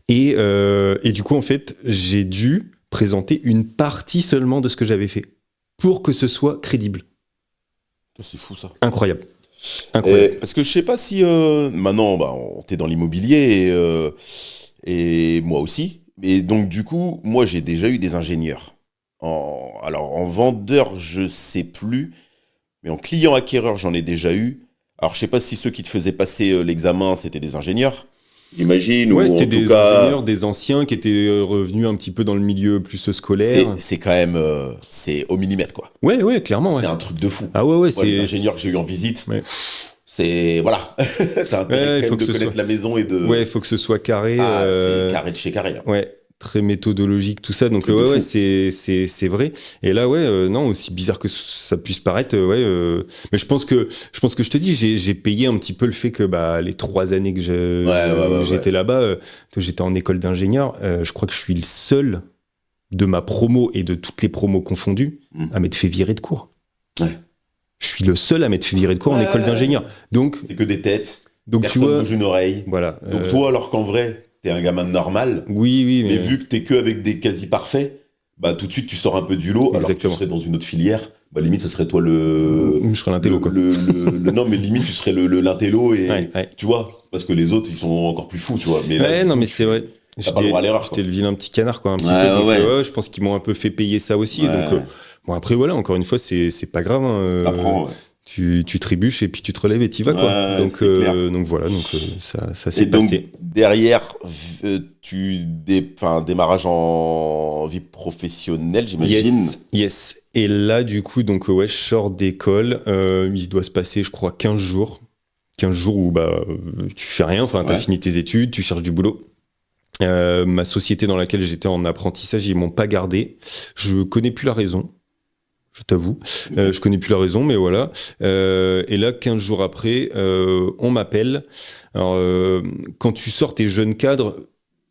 Et du coup, en fait, j'ai dû présenter une partie seulement de ce que j'avais fait pour que ce soit crédible. C'est fou ça. Incroyable. Parce que je sais pas si maintenant t'es dans l'immobilier et moi aussi. Et donc du coup, moi j'ai déjà eu des ingénieurs. Alors en vendeur, je sais plus, mais en client acquéreur, j'en ai déjà eu. Alors je sais pas si ceux qui te faisaient passer l'examen, c'était des ingénieurs. J'imagine, Ouais, ou c'était en tout des cas, ingénieurs, des anciens qui étaient revenus un petit peu dans le milieu plus scolaire. c'est quand même c'est au millimètre quoi. Ouais, clairement, ouais. C'est un truc de fou. Ah ouais, Moi, les ingénieurs que j'ai eu en visite, Ouais. c'est voilà, t'as intérêt Ouais, quand faut même que de ce connaître soit... la maison et de Ouais, il faut que ce soit carré. c'est carré de chez carré. Hein. Ouais, très méthodologique, tout ça. Donc, Truc de fou. c'est vrai. Et là, non, aussi bizarre que ça puisse paraître, mais je pense que je te dis, j'ai payé un petit peu le fait que les 3 années que j'étais là-bas, j'étais en école d'ingénieur. Je crois que je suis le seul de ma promo et de toutes les promos confondues à m'être fait virer de cours. Ouais. Je suis le seul à m'être fait virer de cours en école d'ingénieur. Donc, c'est que des têtes. donc Personne tu vois, bouge une oreille. voilà. Donc toi, alors qu'en vrai, t'es un gamin normal. Oui, Mais vu que t'es que avec des quasi parfaits, tout de suite tu sors un peu du lot. Alors que tu serais dans une autre filière. Limite, ce serait toi je serais l'intello, quoi. Non, mais limite, tu serais l'intello et ouais. tu vois, parce que les autres, ils sont encore plus fous, tu vois. Mais là, mais c'est vrai. T'as pas le droit à l'erreur. J'étais le vilain petit canard, quoi, un petit peu. Donc, je pense qu'ils m'ont un peu fait payer ça aussi. Ouais. Donc, après, voilà, encore une fois, c'est pas grave. Hein, t'apprends, ouais. Tu trébuches et puis tu te relèves et t'y vas, quoi. Ouais, donc voilà, ça s'est passé. Derrière, démarrage en vie professionnelle, j'imagine. Yes. Et là, du coup, je sors d'école. Il doit se passer, je crois, 15 jours. 15 jours où tu fais rien, t'as fini tes études, tu cherches du boulot. Ma société dans laquelle j'étais en apprentissage, ils m'ont pas gardé. Je connais plus la raison. Je t'avoue, je connais plus la raison, mais voilà. Et là, 15 jours après, on m'appelle. Alors, quand tu sors tes jeunes cadres,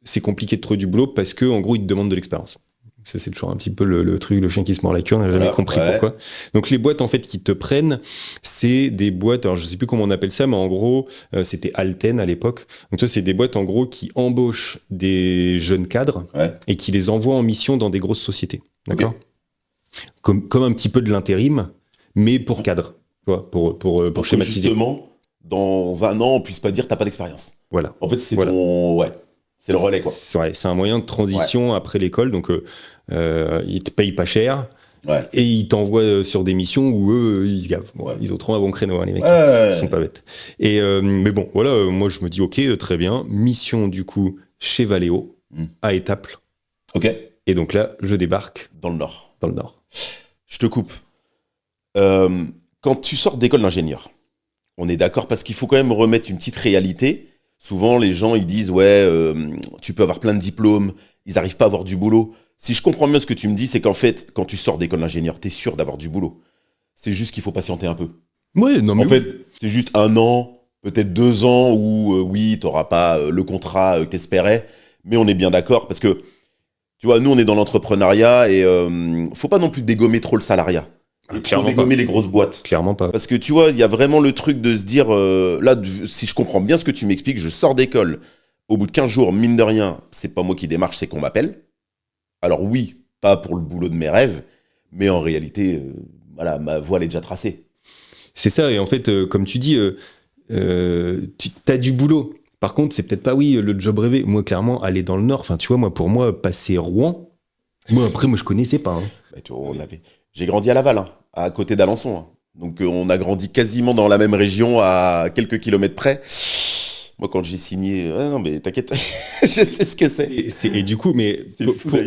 c'est compliqué de trouver du boulot parce que, en gros, ils te demandent de l'expérience. Ça, c'est toujours un petit peu le truc, le chien qui se mord la queue. On n'a jamais compris pourquoi. Donc, les boîtes, en fait, qui te prennent, c'est des boîtes. Alors, je sais plus comment on appelle ça, mais en gros, c'était Alten à l'époque. Donc, ça, c'est des boîtes, en gros, qui embauchent des jeunes cadres et qui les envoient en mission dans des grosses sociétés. D'accord ? Okay. Comme un petit peu de l'intérim, mais pour cadre, tu vois, pour schématiser. Justement, dans un an, on puisse pas dire t'as pas d'expérience. Voilà. En fait, c'est c'est le relais, quoi. C'est un moyen de transition après l'école, donc ils te payent pas cher. Et ils t'envoient sur des missions où eux, ils se gavent. Ils ont trop un bon créneau, hein, les mecs. Ils sont pas bêtes. Mais bon, voilà, moi je me dis, ok, très bien. Mission, du coup, chez Valeo, à Étaples. Ok. Et donc là, je débarque. Dans le Nord. Je te coupe. Quand tu sors d'école d'ingénieur, on est d'accord, parce qu'il faut quand même remettre une petite réalité. Souvent, les gens, ils disent, tu peux avoir plein de diplômes, ils n'arrivent pas à avoir du boulot. Si je comprends bien ce que tu me dis, c'est qu'en fait, quand tu sors d'école d'ingénieur, t'es sûr d'avoir du boulot. C'est juste qu'il faut patienter un peu. Ouais, non, mais en fait, c'est juste 1 an, peut-être 2 ans où, t'auras pas le contrat que t'espérais, mais on est bien d'accord, parce que tu vois, nous, on est dans l'entrepreneuriat et faut pas non plus dégommer trop le salariat. Et trop dégommer les grosses boîtes. Clairement pas. Parce que tu vois, il y a vraiment le truc de se dire, là, si je comprends bien ce que tu m'expliques, je sors d'école, au bout de 15 jours, mine de rien, c'est pas moi qui démarche, c'est qu'on m'appelle. Alors oui, pas pour le boulot de mes rêves, mais en réalité, ma voie, elle est déjà tracée. C'est ça, et en fait, comme tu dis, t'as du boulot. Par contre, c'est peut-être pas, le job rêvé. Moi, clairement, aller dans le Nord, tu vois, pour moi, passer Rouen, après, je connaissais pas. Hein. J'ai grandi à Laval, à côté d'Alençon. Hein. Donc, on a grandi quasiment dans la même région, à quelques kilomètres près. Moi, quand j'ai signé... non, mais t'inquiète, je sais ce que c'est. Et du coup, mais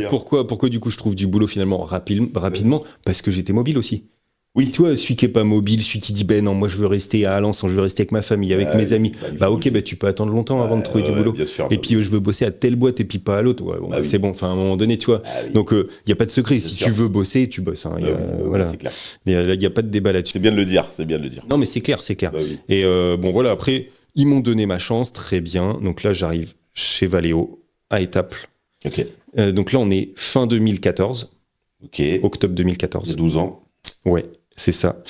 pourquoi, du coup, je trouve du boulot, finalement, rapidement parce que j'étais mobile aussi. Oui, tu vois, celui qui est pas mobile, celui qui dit non, moi je veux rester à Alençon, je veux rester avec ma famille, avec mes amis. Tu peux attendre longtemps avant de trouver du boulot. Bien sûr, et puis je veux bosser à telle boîte et puis pas à l'autre. C'est bon, à un moment donné, tu vois. Donc il y a pas de secret. Si tu veux bosser, tu bosses. Hein. Voilà. C'est clair. Il y a pas de débat là-dessus. C'est bien de le dire. Non, mais c'est clair. Et voilà, après ils m'ont donné ma chance, très bien. Donc là, j'arrive chez Valeo à Étaples. Ok. Donc là, on est fin 2014. Ok. Octobre 2014. Il y a 12 ans. Ouais. C'est ça.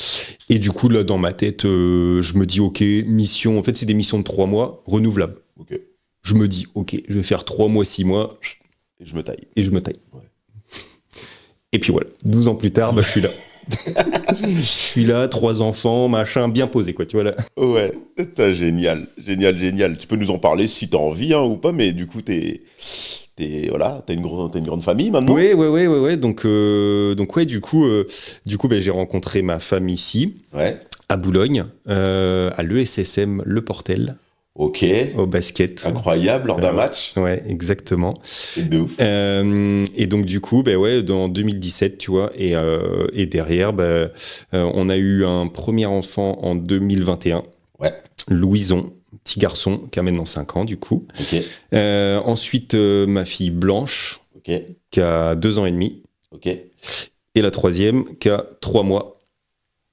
Et du coup, là, dans ma tête, je me dis, ok, mission. En fait, c'est des missions de 3 mois, renouvelables. Ok. Je me dis, ok, je vais faire 3 mois, 6 mois. Et je me taille. Ouais. Et puis voilà, 12 ans plus tard, je suis là. Je suis là, 3 enfants, machin, bien posé, quoi, tu vois là. Ouais, génial, génial, génial. Tu peux nous en parler si t'as envie ou pas, mais du coup, voilà, t'as une grande famille maintenant. Ouais. Donc ouais, du coup, ben, j'ai rencontré ma femme ici, à Boulogne, à l'ESSM Le Portel. Ok. Au basket. Incroyable, lors d'un match. Ouais, exactement. C'est de ouf. Et donc, du coup, ben ouais, en 2017, tu vois, et derrière, on a eu un premier enfant en 2021. Ouais. Louison, petit garçon, qui a maintenant 5 ans, du coup. Ok. Ensuite, ma fille Blanche, qui a 2 ans et demi. Ok. Et la troisième, qui a 3 mois,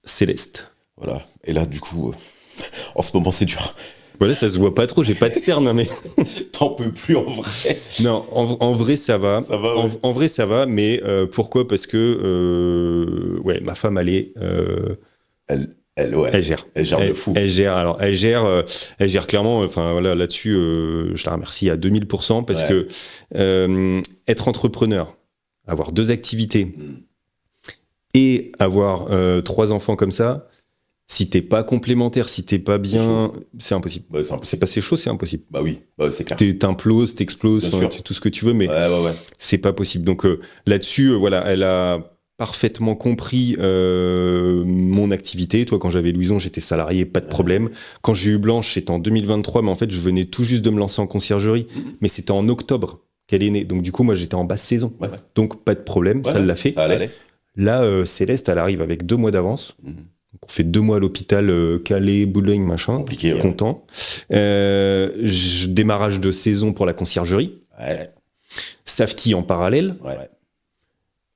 Céleste. Voilà. Et là, du coup, en ce moment, c'est dur. Voilà, ça se voit pas trop, j'ai pas de cerne, mais. T'en peux plus en vrai. Non, en vrai, ça va. Ça va, ouais. En vrai, ça va, mais pourquoi ? Parce que, ouais, ma femme, elle est. Elle gère. Elle gère de fou. Elle gère clairement. Enfin, voilà, là-dessus, je la remercie à 2000% parce que être entrepreneur, avoir 2 activités et avoir 3 enfants comme ça. Si t'es pas complémentaire, si t'es pas bien, c'est impossible. Bah, c'est pas chaud, c'est impossible. Bah oui, c'est clair. T'imploses, t'exploses, tout ce que tu veux, mais c'est pas possible. Donc là-dessus, voilà, elle a parfaitement compris mon activité. Toi, quand j'avais Louison, j'étais salarié, pas de problème. Quand j'ai eu Blanche, c'était en 2023, mais en fait, je venais tout juste de me lancer en conciergerie. Mais c'était en octobre qu'elle est née. Donc du coup, moi, j'étais en basse saison. Donc pas de problème, ça l'a fait. Ça allait. Là, Céleste, elle arrive avec 2 mois d'avance. On fait 2 mois à l'hôpital, Calais, Boulogne, machin. Compliqué, content. Démarrage de saison pour la conciergerie. Safety en parallèle.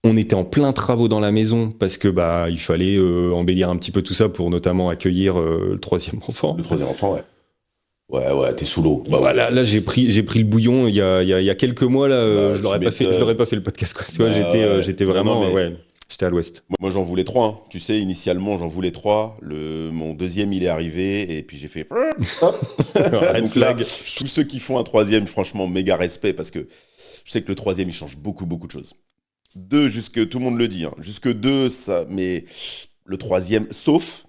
On était en plein travaux dans la maison parce que il fallait embellir un petit peu tout ça pour notamment accueillir le 3e enfant. Le 3e enfant, ouais, t'es sous l'eau. Voilà, là j'ai pris le bouillon il y a quelques mois là, je l'aurais pas fait le podcast quoi. Tu vois, j'étais vraiment j'étais à l'ouest. Moi, j'en voulais 3. Hein. Tu sais, initialement, j'en voulais 3. Mon 2e, il est arrivé. Et puis, j'ai fait... Red flag. Là, tous ceux qui font un 3e, franchement, méga respect. Parce que je sais que le 3e, il change beaucoup, beaucoup de choses. 2, jusque... Tout le monde le dit. Hein, jusque 2, ça... Mais le 3e, sauf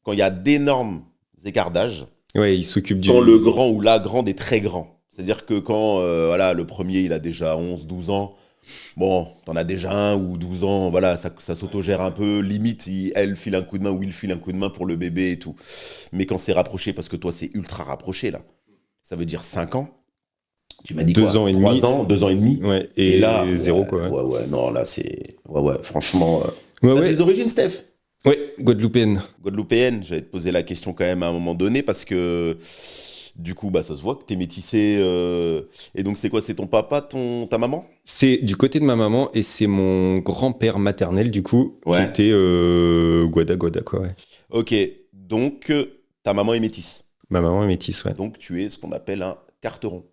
quand il y a d'énormes écarts d'âge. Ouais, il s'occupe du... Quand le grand ou la grande est très grand. C'est-à-dire que quand le premier, il a déjà 11, 12 ans... Bon, t'en as déjà 1 ou 12 ans, voilà, ça s'autogère un peu, limite, elle file un coup de main ou il file un coup de main pour le bébé et tout. Mais quand c'est rapproché, parce que toi, c'est ultra rapproché, là, ça veut dire 5 ans. Tu m'as dit 2 ans et demi. 3 ans, 2 ans et demi. Ouais, et là, 0, quoi. Ouais, non, là, c'est... Ouais, franchement... T'as des origines, Steph ? Ouais, guadeloupéenne. J'allais te poser la question quand même à un moment donné, parce que... Du coup, ça se voit que t'es métissé. Et donc, c'est quoi ? C'est ton papa, ta maman ? C'est du côté de ma maman et c'est mon grand-père maternel, du coup, qui était Guada, quoi, ouais. Ok, donc ta maman est métisse. Ma maman est métisse, ouais. Donc, tu es ce qu'on appelle un carteron.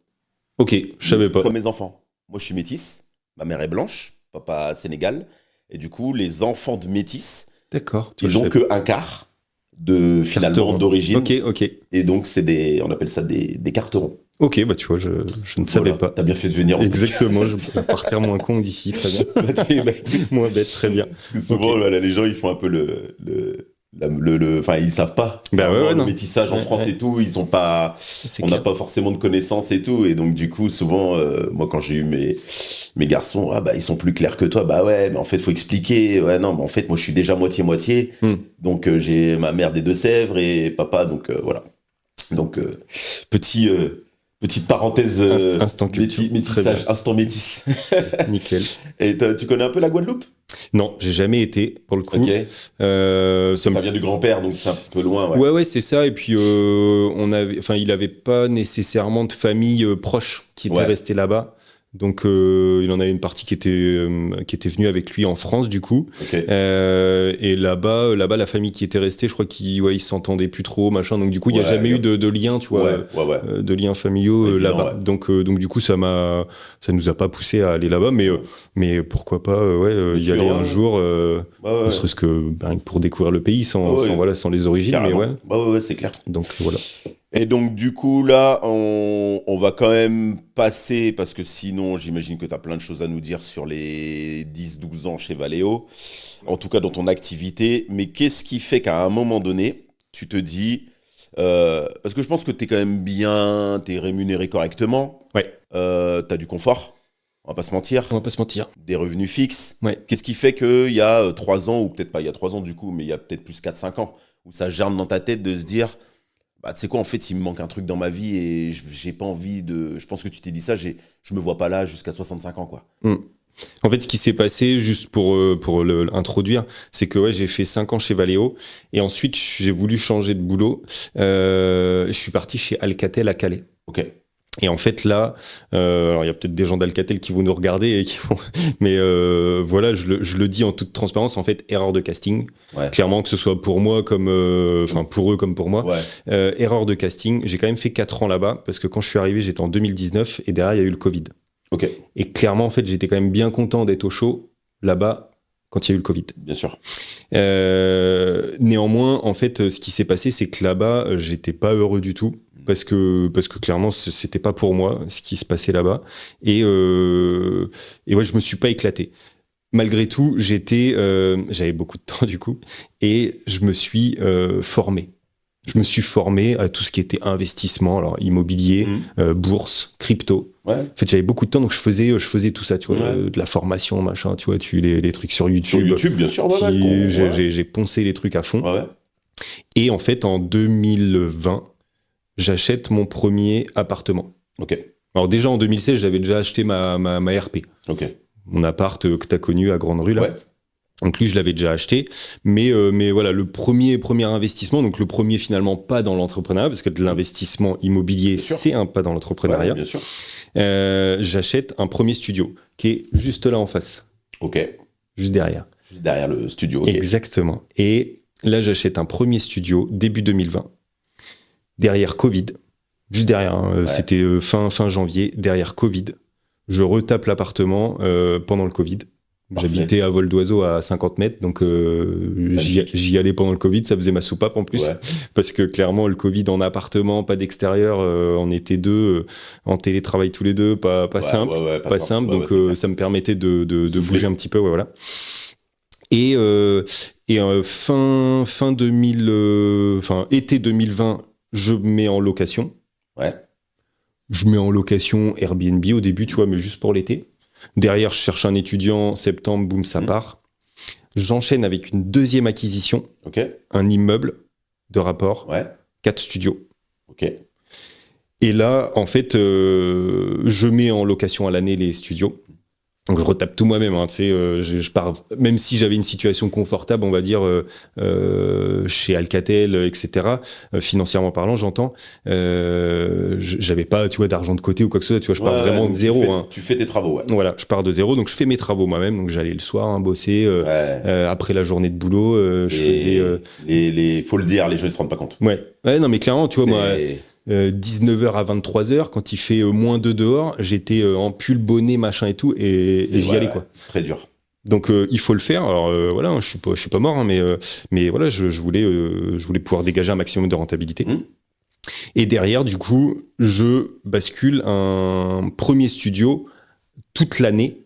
Ok, je savais pas. Comme mes enfants. Moi, je suis métisse. Ma mère est blanche, papa sénégal. Et du coup, les enfants de métis, d'accord, ils ont qu'un quart. Finalement d'origine. Ok. Et donc on appelle ça des carterons. Ok, tu vois, je ne savais pas. T'as bien fait de venir. Exactement, je vais partir moins con d'ici, très bien. Moins bête, très bien. Parce que souvent, les gens, ils font un peu enfin, ils savent pas. Le métissage en France et tout, ils ont pas. On n'a pas forcément de connaissances et tout. Et donc, du coup, souvent, moi, quand j'ai eu mes garçons, ils sont plus clairs que toi. Mais en fait, faut expliquer. Ouais, non, mais en fait, moi, je suis déjà moitié-moitié. Donc, j'ai ma mère des Deux-Sèvres et papa, donc voilà. Donc, petite parenthèse. Instant métissage, instant métis. Nickel. Et tu connais un peu la Guadeloupe ? Non, j'ai jamais été, pour le coup. Ok. Ça vient du grand-père, donc c'est un peu loin. Ouais, c'est ça. Et puis, il avait pas nécessairement de famille proche qui était restée là-bas. Donc, il en avait une partie qui était venue avec lui en France, du coup. Okay. Et là-bas, la famille qui était restée, je crois qu'ils s'entendaient plus trop, machin. Donc, du coup, il n'y a jamais eu de lien, tu vois, de liens familiaux là-bas. Ouais. Donc, du coup, ça nous a pas poussé à aller là-bas, mais pourquoi pas, y aller un jour, ne serait-ce que pour découvrir le pays sans les origines. Carrément. Mais ouais, c'est clair. Donc, voilà. Et donc, du coup, là, on va quand même passer, parce que sinon, j'imagine que tu as plein de choses à nous dire sur les 10-12 ans chez Valeo, en tout cas dans ton activité. Mais qu'est-ce qui fait qu'à un moment donné, tu te dis, parce que je pense que tu es quand même bien, tu es rémunéré correctement, Ouais, tu as du confort, on va pas se mentir, on va pas se mentir. des revenus fixes. Ouais. Qu'est-ce qui fait qu'il y a 3 ans, ou peut-être pas il y a 3 ans du coup, mais il y a peut-être plus 4-5 ans, où ça germe dans ta tête de se dire, bah, tu sais quoi, en fait, il me manque un truc dans ma vie et j'ai pas envie de. Je pense que tu t'es dit ça, je me vois pas là jusqu'à 65 ans, quoi. Mm. En fait, ce qui s'est passé, juste pour l'introduire, c'est que ouais, j'ai fait 5 ans chez Valeo et ensuite j'ai voulu changer de boulot. Je suis parti chez Alcatel à Calais. Ok. Et en fait là, alors il y a peut-être des gens d'Alcatel qui vont nous regarder et qui vont, mais voilà, je le dis en toute transparence, en fait, erreur de casting. Ouais. Clairement, que ce soit pour moi comme, enfin pour eux comme pour moi, Ouais. erreur de casting. J'ai quand même fait 4 ans là-bas parce que quand je suis arrivé, j'étais en 2019 et derrière il y a eu le Covid. Ok. Et clairement, en fait, j'étais quand même bien content d'être au chaud là-bas quand il y a eu le Covid. Bien sûr. Néanmoins, en fait, ce qui s'est passé, c'est que là-bas, j'étais pas heureux du tout. Parce que clairement, c'était pas pour moi ce qui se passait là-bas. Et ouais, je me suis pas éclaté. Malgré tout, j'avais beaucoup de temps du coup, et je me suis formé. Je me suis formé à tout ce qui était investissement, alors immobilier, bourse, crypto. Ouais. En fait, j'avais beaucoup de temps, donc je faisais tout ça, tu vois, Ouais. de la formation, machin, tu vois, les trucs sur YouTube. Sur YouTube, bien sûr. Ouais, ouais. J'ai poncé les trucs à fond. Ouais. Et en fait, en 2020, j'achète mon premier appartement. Ok. Alors déjà, en 2016, j'avais déjà acheté ma RP. Ok. Mon appart que tu as connu à Grande Rue, là. Ouais. Donc lui, je l'avais déjà acheté. Mais voilà, le premier investissement, donc le premier finalement pas dans l'entrepreneuriat, parce que de l'investissement immobilier, c'est un pas dans l'entrepreneuriat. Ouais, bien sûr. J'achète un premier studio qui est juste là en face. Ok. Juste derrière. Juste derrière le studio. Ok. Exactement. Et là, j'achète un premier studio début 2020. Derrière Covid. Juste derrière. Hein, ouais. C'était fin janvier. Derrière Covid. Je retape l'appartement pendant le Covid. Parfait. J'habitais à vol d'oiseau à 50 mètres, donc j'y allais pendant le Covid, ça faisait ma soupape en plus, parce que clairement le Covid en appartement, pas d'extérieur, on était deux, en télétravail tous les deux, pas simple, pas simple, donc ça me permettait de bouger un petit peu, voilà. Et été 2020, je mets en location. Ouais. Je mets en location Airbnb au début, tu vois, mais juste pour l'été. Derrière, je cherche un étudiant, septembre, boum, ça part. J'enchaîne avec une deuxième acquisition, un immeuble de rapport, 4 studios. Ok. Et là, en fait, je mets en location à l'année les studios. Donc je retape tout moi-même, hein, tu sais, je pars, même si j'avais une situation confortable, on va dire, chez Alcatel, etc., financièrement parlant, j'entends, j'avais pas, tu vois, d'argent de côté ou quoi que ce soit, tu vois, je pars vraiment de zéro. Tu fais tes travaux, ouais. Voilà, je pars de zéro, donc je fais mes travaux moi-même, donc j'allais le soir bosser, après la journée de boulot, je faisais... faut le dire, les gens ils se rendent pas compte. Ouais, non mais clairement, tu vois, moi... 19h à 23h, quand il fait moins 2 dehors, j'étais en pull, bonnet, machin et tout, et j'y allais, quoi. Très dur. Donc il faut le faire. Alors voilà, je suis pas mort, hein, mais voilà, je voulais pouvoir dégager un maximum de rentabilité. Et derrière, du coup, je bascule un premier studio toute l'année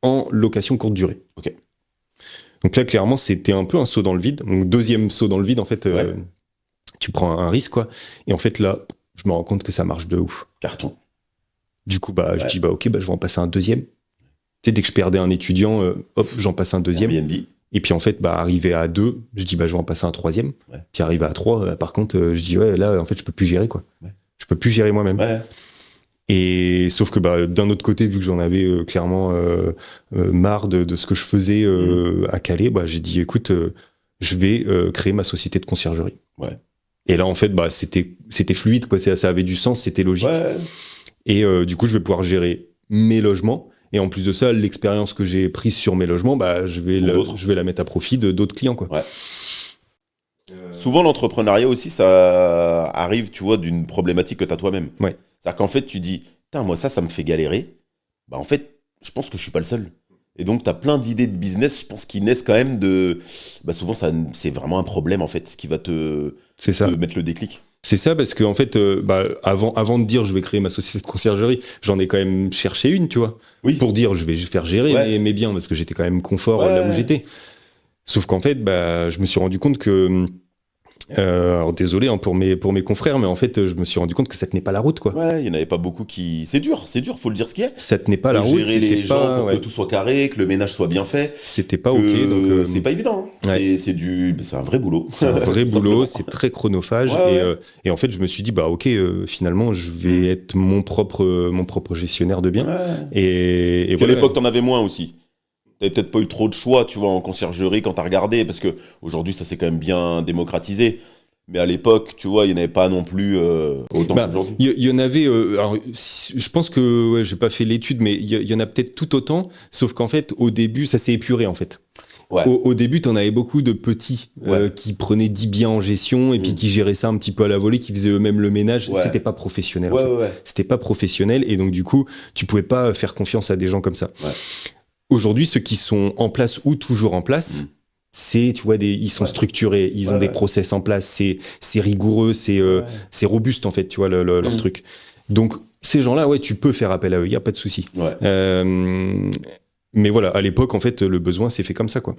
en location courte durée. Ok. Donc là, clairement, c'était un peu un saut dans le vide. Donc deuxième saut dans le vide, en fait. Tu prends un risque, quoi. Et en fait, là, je me rends compte que ça marche de ouf. Carton. Du coup, je dis, ok, je vais en passer un deuxième. Tu sais, dès que je perdais un étudiant, j'en passe un deuxième. Airbnb. Et puis, en fait, arrivé à 2, je dis, je vais en passer un troisième. Puis, arrivé à 3, par contre, je dis, là, en fait, je peux plus gérer, quoi. Je peux plus gérer moi-même. Et sauf que, d'un autre côté, vu que j'en avais clairement marre de ce que je faisais à Calais, j'ai dit, écoute, je vais créer ma société de conciergerie. Et là, en fait, c'était fluide, quoi. Ça avait du sens, c'était logique. Et du coup, je vais pouvoir gérer mes logements. Et en plus de ça, l'expérience que j'ai prise sur mes logements, je vais la mettre à profit d'autres clients, quoi. Souvent, l'entrepreneuriat aussi, ça arrive, tu vois, d'une problématique que tu as toi-même. C'est-à-dire qu'en fait, tu dis, moi, ça me fait galérer. En fait, je pense que je suis pas le seul. Et donc, tu as plein d'idées de business, je pense, qui naissent quand même de... souvent, c'est vraiment un problème, en fait, qui va te mettre le déclic. C'est ça, parce que en fait, avant de dire je vais créer ma société de conciergerie, j'en ai quand même cherché une, tu vois, pour dire je vais faire gérer mes biens, parce que j'étais quand même confort là où j'étais. Sauf qu'en fait, je me suis rendu compte que alors désolé pour mes confrères, mais en fait, je me suis rendu compte que ça tenait pas la route, quoi. Ouais, il y en avait pas beaucoup qui. C'est dur, faut le dire ce qu'il y a. Ça tenait pas la route. Gérer les gens pour que tout soit carré, que le ménage soit bien fait. C'était pas ok, donc c'est pas évident. Hein. C'est un vrai boulot. C'est un vrai boulot, c'est très chronophage. Et en fait, je me suis dit finalement, je vais être mon propre gestionnaire de biens. Et à l'époque, t'en avais moins aussi. T'avais peut-être pas eu trop de choix, tu vois, en conciergerie quand t'as regardé, parce que aujourd'hui ça s'est quand même bien démocratisé. Mais à l'époque, tu vois, il n'y en avait pas non plus autant qu'aujourd'hui. Il y en avait. Alors, je pense que j'ai pas fait l'étude, mais il y en a peut-être tout autant. Sauf qu'en fait, au début, ça s'est épuré en fait. Ouais. Au début, t'en avais beaucoup de petits qui prenaient 10 biens en gestion et puis qui géraient ça un petit peu à la volée, qui faisaient eux-mêmes le ménage. C'était pas professionnel. C'était pas professionnel, et donc du coup, tu pouvais pas faire confiance à des gens comme ça. Aujourd'hui, ceux qui sont en place ou toujours en place, c'est, tu vois, ils sont structurés, ils ont des process en place, c'est rigoureux, c'est robuste en fait, tu vois, leur truc. Donc ces gens-là, tu peux faire appel à eux, il y a pas de souci. Mais voilà, à l'époque, en fait, le besoin s'est fait comme ça, quoi.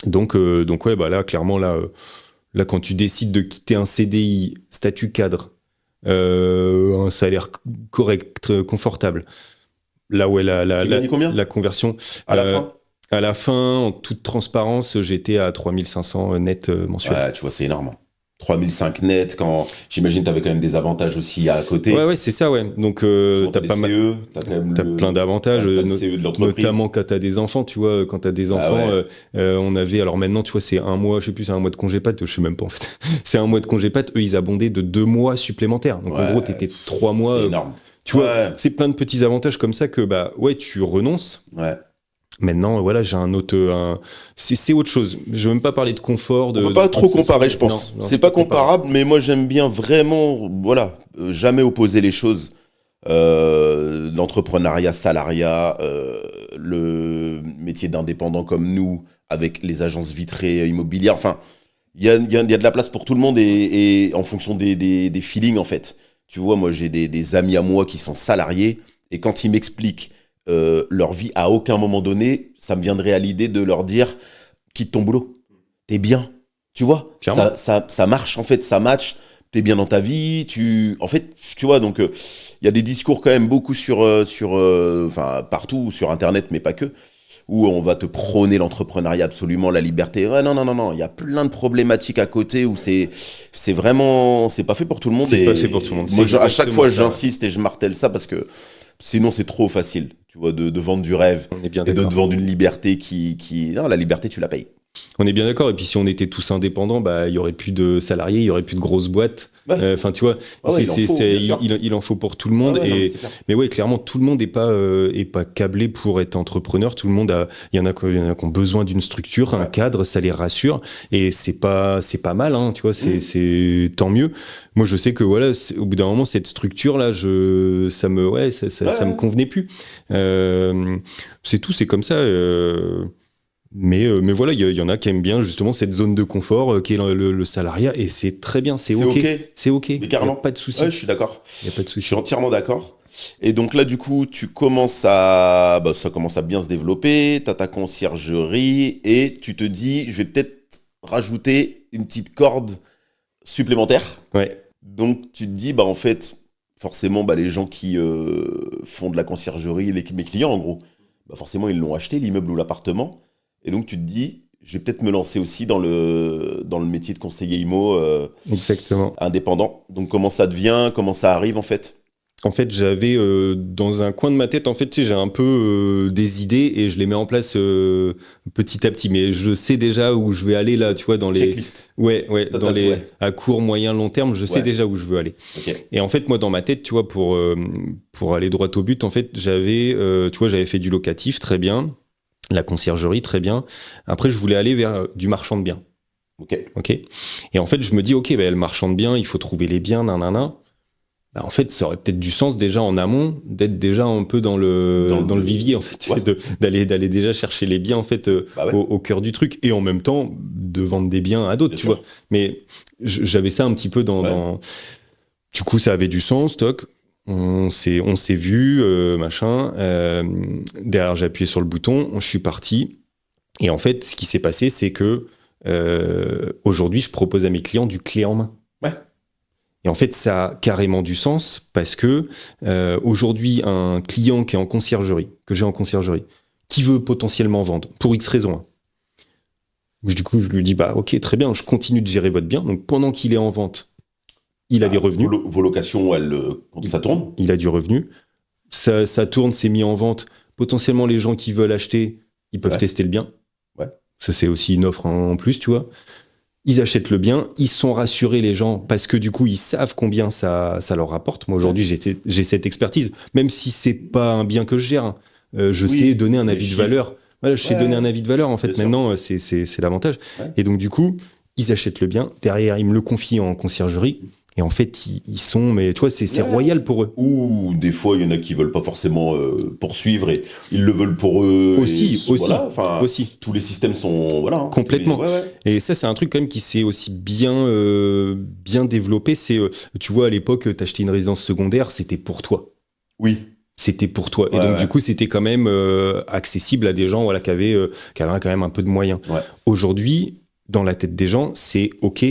Donc là, clairement, là, quand tu décides de quitter un CDI, statut cadre, un salaire correct, confortable. Là où est la conversion. À la fin À la fin, en toute transparence, j'étais à 3500 net mensuels. Ouais, tu vois, c'est énorme. 3005 net, quand j'imagine tu avais quand même des avantages aussi à côté. Ouais, c'est ça, ouais. Donc, t'as pas mal. T'as plein d'avantages, notamment quand t'as des enfants, tu vois. Quand t'as des enfants, on avait, alors maintenant, tu vois, c'est un mois, je sais plus, c'est un mois de congé pat, je sais même pas en fait. C'est un mois de congé pat, eux, ils abondaient de 2 mois supplémentaires. Donc, en gros, t'étais 3 mois. C'est énorme. Tu vois, c'est plein de petits avantages comme ça que, tu renonces. Maintenant, voilà, j'ai c'est autre chose. Je veux même pas parler de confort. On peut pas trop comparer, je pense. Non, c'est pas comparable, mais moi, j'aime bien vraiment, jamais opposer les choses. L'entrepreneuriat, salariat, le métier d'indépendant comme nous, avec les agences vitrées immobilières. Enfin, il y a de la place pour tout le monde et en fonction des feelings, en fait. Tu vois, moi, j'ai des amis à moi qui sont salariés, et quand ils m'expliquent leur vie, à aucun moment donné, ça me viendrait à l'idée de leur dire quitte ton boulot, t'es bien, tu vois, ça marche en fait, ça match, t'es bien dans ta vie, en fait, tu vois, donc il y a des discours quand même beaucoup partout sur internet, mais pas que, où on va te prôner l'entrepreneuriat, absolument, la liberté. Ouais, non, il y a plein de problématiques à côté où c'est vraiment, c'est pas fait pour tout le monde. C'est pas fait pour tout le monde. Moi, à chaque fois, j'insiste et je martèle ça parce que sinon, c'est trop facile, tu vois, de vendre du rêve et de te vendre une liberté non, la liberté, tu la payes. On est bien d'accord. Et puis, si on était tous indépendants, il y aurait plus de salariés, il y aurait plus de grosses boîtes. Enfin, tu vois, il en faut pour tout le monde. Mais ouais, clairement, tout le monde est pas câblé pour être entrepreneur. Tout le monde il y en a qui ont besoin d'une structure, un cadre, ça les rassure. Et c'est pas mal, hein, tu vois, c'est tant mieux. Moi, je sais que voilà, au bout d'un moment, cette structure-là, ça me convenait plus. C'est tout, c'est comme ça. Mais voilà, il y en a qui aiment bien justement cette zone de confort qui est le salariat, et c'est très bien, c'est ok. C'est ok. Mais carrément. Y a pas de souci. Ouais, je suis d'accord. Y a pas de souci. Je suis entièrement d'accord. Et donc là, du coup, ça commence à bien se développer. T'as ta conciergerie et tu te dis, je vais peut-être rajouter une petite corde supplémentaire. Ouais. Donc tu te dis, en fait, forcément, les gens qui font de la conciergerie, mes clients en gros, forcément, ils l'ont acheté, l'immeuble ou l'appartement. Et donc, tu te dis, je vais peut-être me lancer aussi dans le métier de conseiller IMO Exactement. Indépendant. Donc, comment ça devient, comment ça arrive, en fait ? En fait, j'avais dans un coin de ma tête, en fait, tu sais, j'ai un peu des idées et je les mets en place petit à petit. Mais je sais déjà où je vais aller là, tu vois, dans les... Checklist. Ouais, à court, moyen, long terme, je sais déjà où je veux aller. Okay. Et en fait, moi, dans ma tête, tu vois, pour aller droit au but, en fait, j'avais fait du locatif, très bien. La conciergerie, très bien. Après, je voulais aller vers du marchand de biens. Ok. Et en fait, je me dis, le marchand de biens, il faut trouver les biens, nanana. bah, en fait, ça aurait peut-être du sens déjà en amont d'être déjà un peu dans le vivier, en fait, Ouais. d'aller déjà chercher les biens, en fait, Bah ouais. au cœur du truc, et en même temps de vendre des biens à d'autres, Bien tu sûr. vois. Mais j'avais ça un petit peu Ouais. Du coup, ça avait du sens, toc. On s'est vu, machin. Derrière, j'ai appuyé sur le bouton, je suis parti. Et en fait, ce qui s'est passé, c'est que aujourd'hui, je propose à mes clients du clé en main. Ouais. Et en fait, ça a carrément du sens parce que aujourd'hui, un client qui est en conciergerie, que j'ai en conciergerie, qui veut potentiellement vendre pour X raison, hein. Du coup, je lui dis, bah ok, très bien, je continue de gérer votre bien. Donc pendant qu'il est en vente, il a des revenus. Vos locations, ça tourne. Il a du revenu. Ça tourne, c'est mis en vente. Potentiellement, les gens qui veulent acheter, ils peuvent tester le bien. Ouais. Ça, c'est aussi une offre en plus, tu vois. Ils achètent le bien, ils sont rassurés, les gens, parce que du coup, ils savent combien ça leur rapporte. Moi, aujourd'hui, j'ai cette expertise. Même si c'est pas un bien que je gère, hein. Je sais donner un avis de valeur. Voilà, je sais donner un avis de valeur, en fait. Maintenant, c'est l'avantage. Ouais. Et donc, du coup, ils achètent le bien. Derrière, ils me le confient en conciergerie. Et en fait, ils sont, mais tu vois, c'est royal pour eux. Ou des fois, il y en a qui veulent pas forcément poursuivre et ils le veulent pour eux. Aussi. Tous les systèmes sont, voilà. Hein, complètement. Et ça, c'est un truc quand même qui s'est aussi bien développé. C'est, tu vois, à l'époque, t'achetais une résidence secondaire, c'était pour toi. Oui. C'était pour toi. Et donc, du coup, c'était quand même accessible à des gens, voilà, qui avaient quand même un peu de moyens. Ouais. Aujourd'hui, dans la tête des gens, c'est OK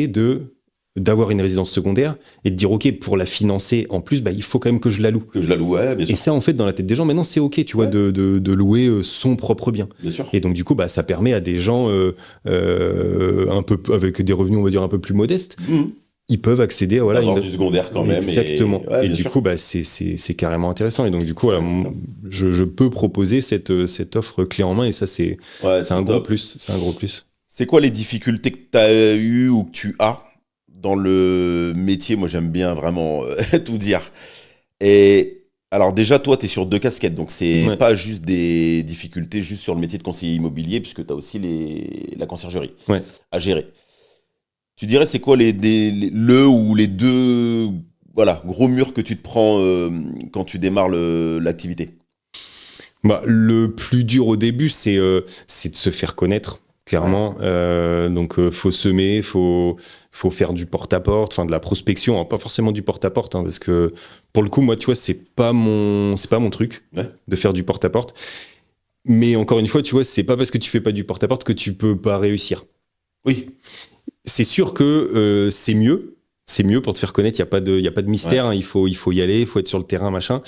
d'avoir une résidence secondaire et de dire OK, pour la financer en plus, bah, il faut quand même que je la loue. Que je la loue, ouais, bien sûr. Et ça, en fait, dans la tête des gens, maintenant, c'est OK, tu vois, de louer son propre bien. Bien sûr. Et donc, du coup, bah, ça permet à des gens un peu avec des revenus, on va dire, un peu plus modestes, ils peuvent accéder à avoir du secondaire quand même. Exactement. Et du coup, bah, c'est carrément intéressant. Et donc, du coup, voilà, je peux proposer cette offre clé en main et ça, c'est un gros plus. C'est un gros plus. C'est quoi les difficultés que tu as eues ou que tu as dans le métier? Moi, j'aime bien vraiment tout dire. Et alors déjà, toi, tu es sur 2 casquettes. Donc, c'est pas juste des difficultés juste sur le métier de conseiller immobilier, puisque tu as aussi la conciergerie à gérer. Tu dirais, c'est quoi les 2 gros murs que tu te prends quand tu démarres l'activité? Bah, le plus dur au début, c'est de se faire connaître. Clairement, donc faut semer, faut faire du porte-à-porte, enfin de la prospection, hein, pas forcément du porte-à-porte, hein, parce que pour le coup, moi, tu vois, c'est pas mon truc de faire du porte-à-porte. Mais encore une fois, tu vois, c'est pas parce que tu fais pas du porte-à-porte que tu peux pas réussir. Oui. C'est sûr que c'est mieux. C'est mieux pour te faire connaître, il n'y a pas de mystère, hein, il faut y aller, il faut être sur le terrain, machin.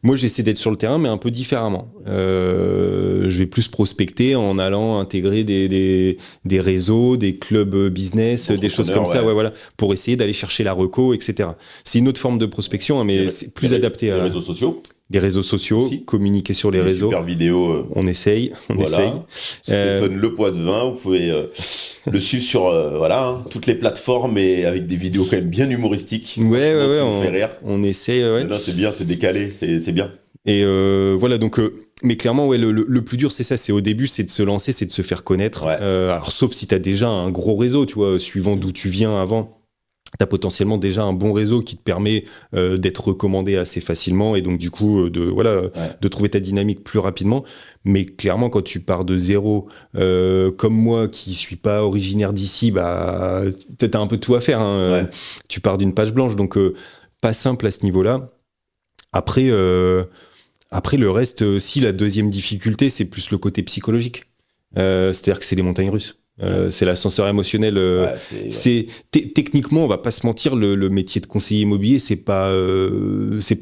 Moi, j'essaie d'être sur le terrain, mais un peu différemment. Je vais plus prospecter en allant intégrer des réseaux, des clubs business, des choses comme ça, voilà, pour essayer d'aller chercher la reco, etc. C'est une autre forme de prospection, hein, mais c'est plus adapté à... Les réseaux sociaux. Les réseaux sociaux, communiquer sur les réseaux. Super vidéo. On essaye. Stéphane Le Poitvin, vous pouvez le suivre sur toutes les plateformes et avec des vidéos quand même bien humoristiques. On fait rire. On essaye. Non, c'est bien, c'est décalé, c'est bien. Et voilà, donc, mais clairement, le plus dur, c'est ça, c'est au début, c'est de se lancer, c'est de se faire connaître. Alors, sauf si tu as déjà un gros réseau, tu vois, suivant d'où tu viens avant. Tu as potentiellement déjà un bon réseau qui te permet d'être recommandé assez facilement et donc du coup de trouver ta dynamique plus rapidement. Mais clairement, quand tu pars de zéro, comme moi qui suis pas originaire d'ici, bah, tu as un peu tout à faire. Hein. Tu pars d'une page blanche, donc pas simple à ce niveau-là. Après, le reste, si la deuxième difficulté, c'est plus le côté psychologique. C'est-à-dire que c'est les montagnes russes. C'est l'ascenseur émotionnel. Techniquement, on va pas se mentir, le métier de conseiller immobilier, c'est pas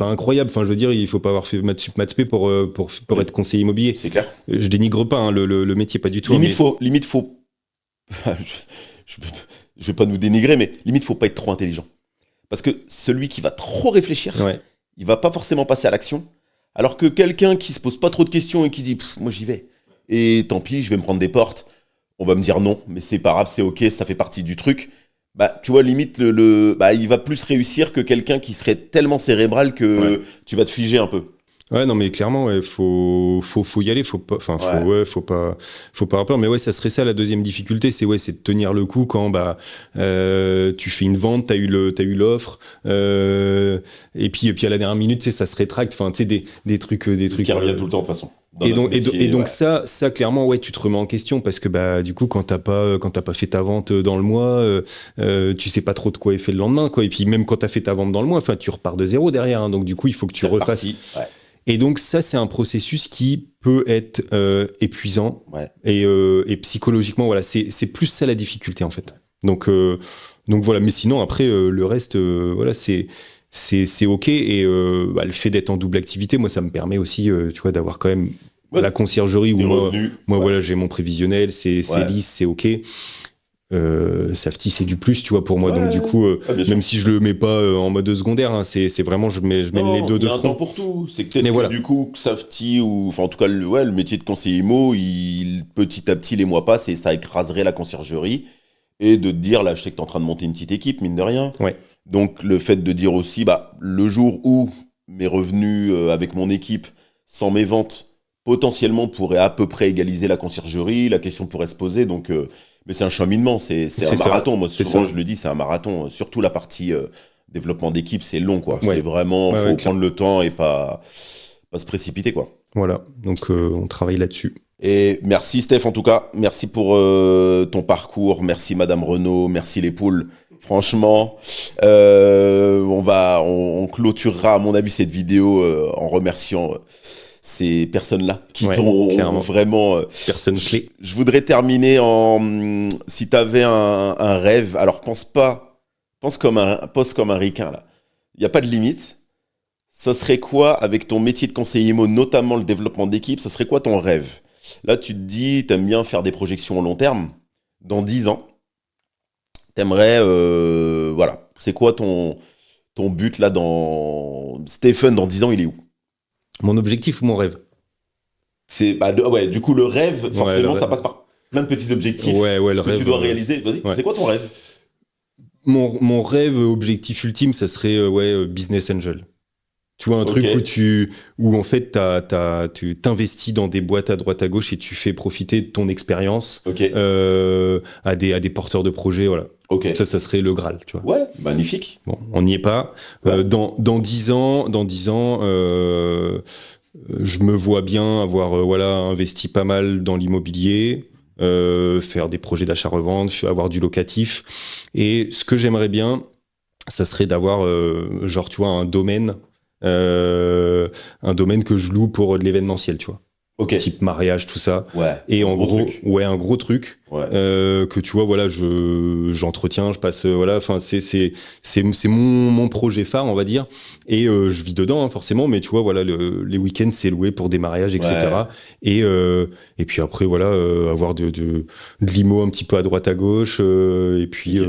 incroyable. Enfin, je veux dire, il faut pas avoir fait maths sup, maths spé pour être conseiller immobilier. C'est clair. Je dénigre pas le métier, pas du tout. Limite faut. Je vais pas nous dénigrer, mais limite faut pas être trop intelligent. Parce que celui qui va trop réfléchir, il va pas forcément passer à l'action. Alors que quelqu'un qui se pose pas trop de questions et qui dit moi j'y vais. Et tant pis, je vais me prendre des portes. On va me dire non, mais c'est pas grave, c'est ok, ça fait partie du truc. Bah, tu vois, limite, il va plus réussir que quelqu'un qui serait tellement cérébral que tu vas te figer un peu. Ouais, non, mais clairement, ouais, faut y aller, faut pas, enfin, faut pas avoir peur. Mais ouais, ça serait ça la deuxième difficulté, c'est de tenir le coup quand tu fais une vente, t'as eu l'offre, et puis à la dernière minute, tu sais, ça se rétracte. Enfin, tu sais, des trucs. C'est ce qui revient tout le temps de toute façon. Et donc ça clairement, ouais, tu te remets en question parce que du coup, quand t'as pas fait ta vente dans le mois, tu sais pas trop de quoi est fait le lendemain, quoi. Et puis même quand t'as fait ta vente dans le mois, enfin, tu repars de zéro derrière. Hein, donc du coup, il faut que tu refasses. Ouais. Et donc ça, c'est un processus qui peut être épuisant et psychologiquement, voilà, c'est plus ça la difficulté en fait. Donc voilà, mais sinon après le reste, voilà, c'est ok et le fait d'être en double activité, moi ça me permet aussi, tu vois, d'avoir quand même la conciergerie où moi voilà, j'ai mon prévisionnel, c'est lisse, c'est ok. Safety c'est du plus, tu vois, pour moi, donc du coup même si je le mets pas en mode secondaire, hein, c'est vraiment je mets les deux de front. Il y a un temps pour tout, c'est peut-être que du coup Safety ou enfin en tout cas le métier de conseiller IMO, petit à petit les mois passent et ça écraserait la conciergerie et de te dire là je sais que t'es en train de monter une petite équipe mine de rien. Donc le fait de dire aussi le jour où mes revenus avec mon équipe sans mes ventes potentiellement pourraient à peu près égaliser la conciergerie, la question pourrait se poser, donc mais c'est un cheminement, c'est un marathon. Moi, souvent, je le dis, c'est un marathon. Surtout la partie développement d'équipe, c'est long, quoi. C'est vraiment, faut prendre le temps et pas se précipiter, quoi. Voilà, donc on travaille là-dessus. Et merci Steph, en tout cas. Merci pour ton parcours. Merci Madame Renaud. Merci les poules. Franchement, on clôturera, à mon avis, cette vidéo en remerciant ces personnes-là qui t'ont vraiment... personnes clés. Je voudrais terminer si tu avais un rêve, alors pense comme un ricain, là. Il n'y a pas de limite. Ça serait quoi, avec ton métier de conseiller IMO, notamment le développement d'équipe, ça serait quoi ton rêve? Là, tu te dis, tu aimes bien faire des projections au long terme. Dans 10 ans, tu aimerais... voilà. C'est quoi ton but, là, Stephen, dans 10 ans, il est où? Mon objectif ou mon rêve? Du coup, le rêve, forcément, ça passe par plein de petits objectifs que tu dois réaliser. Vas-y, c'est quoi ton rêve? Mon rêve, objectif ultime, ça serait business angel. Tu vois, un truc où en fait, tu t'investis dans des boîtes à droite à gauche et tu fais profiter de ton expérience à des porteurs de projets, voilà. Ça serait le Graal, tu vois. Ouais, magnifique. Bon, on n'y est pas. Dans 10 ans, je me vois bien avoir investi pas mal dans l'immobilier, faire des projets d'achat-revente, avoir du locatif. Et ce que j'aimerais bien, ça serait d'avoir tu vois, un domaine que je loue pour de l'événementiel, tu vois. Type mariage, tout ça. Et en gros, un gros truc que tu vois, voilà, j'entretiens, je passe, enfin, c'est mon projet phare, on va dire. Et je vis dedans, hein, forcément, mais tu vois, voilà, les week-ends, c'est loué pour des mariages, etc. Et puis après, voilà, avoir de l'IMO un petit peu à droite à gauche, et puis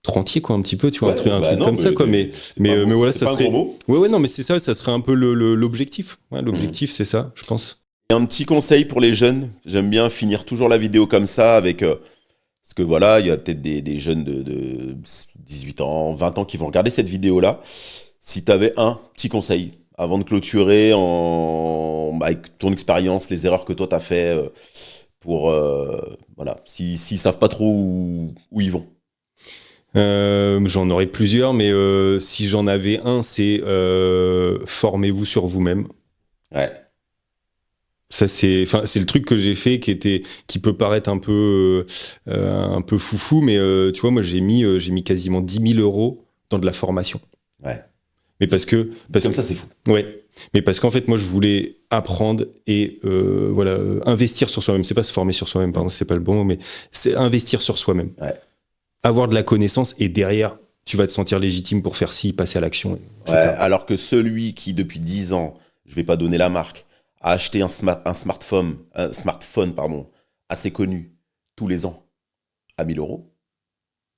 rentier, quoi, un petit peu, tu vois, un truc comme ça, quoi. Mais voilà, ça serait. Non, mais c'est ça serait un peu l'objectif. L'objectif, c'est ça, je pense. Et un petit conseil pour les jeunes. J'aime bien finir toujours la vidéo comme ça avec. Parce que voilà, il y a peut-être des jeunes de 18 ans, 20 ans qui vont regarder cette vidéo-là. Si tu avais un petit conseil avant de clôturer avec ton expérience, les erreurs que toi tu as fait pour. Voilà, s'ils savent pas trop où ils vont. J'en aurais plusieurs, mais si j'en avais un, c'est formez-vous sur vous-même. Ça, c'est le truc que j'ai fait qui peut paraître un peu foufou, mais tu vois, moi j'ai mis quasiment 10 000 euros dans de la formation. Mais parce que comme ça, c'est fou. Mais parce qu'en fait, moi, je voulais apprendre et investir sur soi-même. C'est pas se former sur soi-même, pardon, c'est pas le bon mot, mais c'est investir sur soi-même. Avoir de la connaissance et derrière, tu vas te sentir légitime pour faire ci, passer à l'action. Alors que celui qui, depuis 10 ans, je vais pas donner la marque, a acheté un smartphone assez connu tous les ans à 1 000 euros,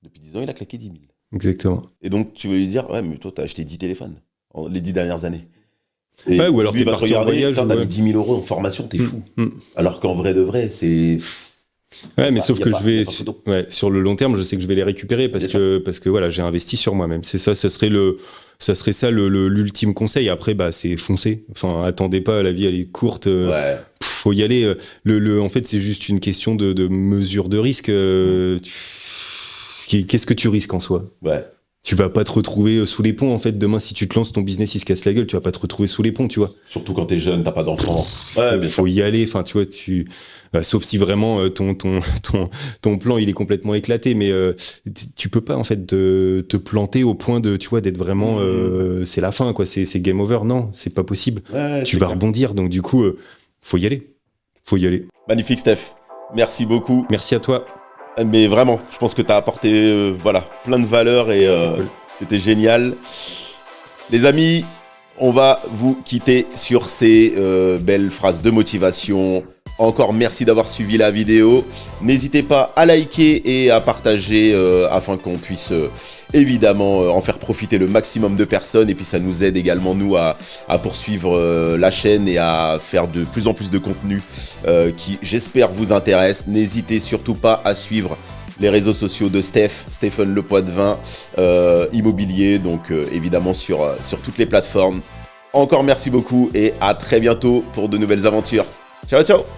depuis 10 ans, il a claqué 10 000. Exactement. Et donc, tu veux lui dire, mais toi, t'as acheté 10 téléphones les 10 dernières années. Ou alors t'es parti en voyage. T'as mis 10 000 euros en formation, t'es fou. Alors qu'en vrai de vrai, c'est... Ouais, mais sauf que je vais photo. sur le long terme, je sais que je vais les récupérer parce que voilà, j'ai investi sur moi-même. C'est ça, ça serait ça l'ultime conseil. Après, bah, c'est foncer. Enfin, attendez pas, la vie elle est courte. Ouais. Faut y aller. En fait, c'est juste une question de mesure de risque. Qu'est-ce que tu risques en soi? Ouais. Tu vas pas te retrouver sous les ponts, en fait. Demain, si tu te lances, ton business, il se casse la gueule, tu vas pas te retrouver sous les ponts, tu vois. Surtout quand t'es jeune, t'as pas d'enfant. Ouais, bien sûr. Faut y aller. Enfin, tu vois, sauf si vraiment ton plan, il est complètement éclaté. Mais tu peux pas, en fait, te planter au point de, tu vois, d'être vraiment, c'est la fin, quoi. C'est game over. Non, c'est pas possible. Ouais, Tu vas rebondir. Donc, du coup, faut y aller. Faut y aller. Magnifique, Steph. Merci beaucoup. Merci à toi. Mais vraiment, je pense que tu as apporté plein de valeurs et Cool. c'était génial. Les amis, on va vous quitter sur ces belles phrases de motivation. Encore merci d'avoir suivi la vidéo. N'hésitez pas à liker et à partager afin qu'on puisse évidemment en faire profiter le maximum de personnes. Et puis ça nous aide également, nous, à poursuivre la chaîne et à faire de plus en plus de contenu qui, j'espère, vous intéresse. N'hésitez surtout pas à suivre les réseaux sociaux de Stéphane Le Poitvin Immobilier, donc évidemment sur toutes les plateformes. Encore merci beaucoup et à très bientôt pour de nouvelles aventures. Ciao, ciao!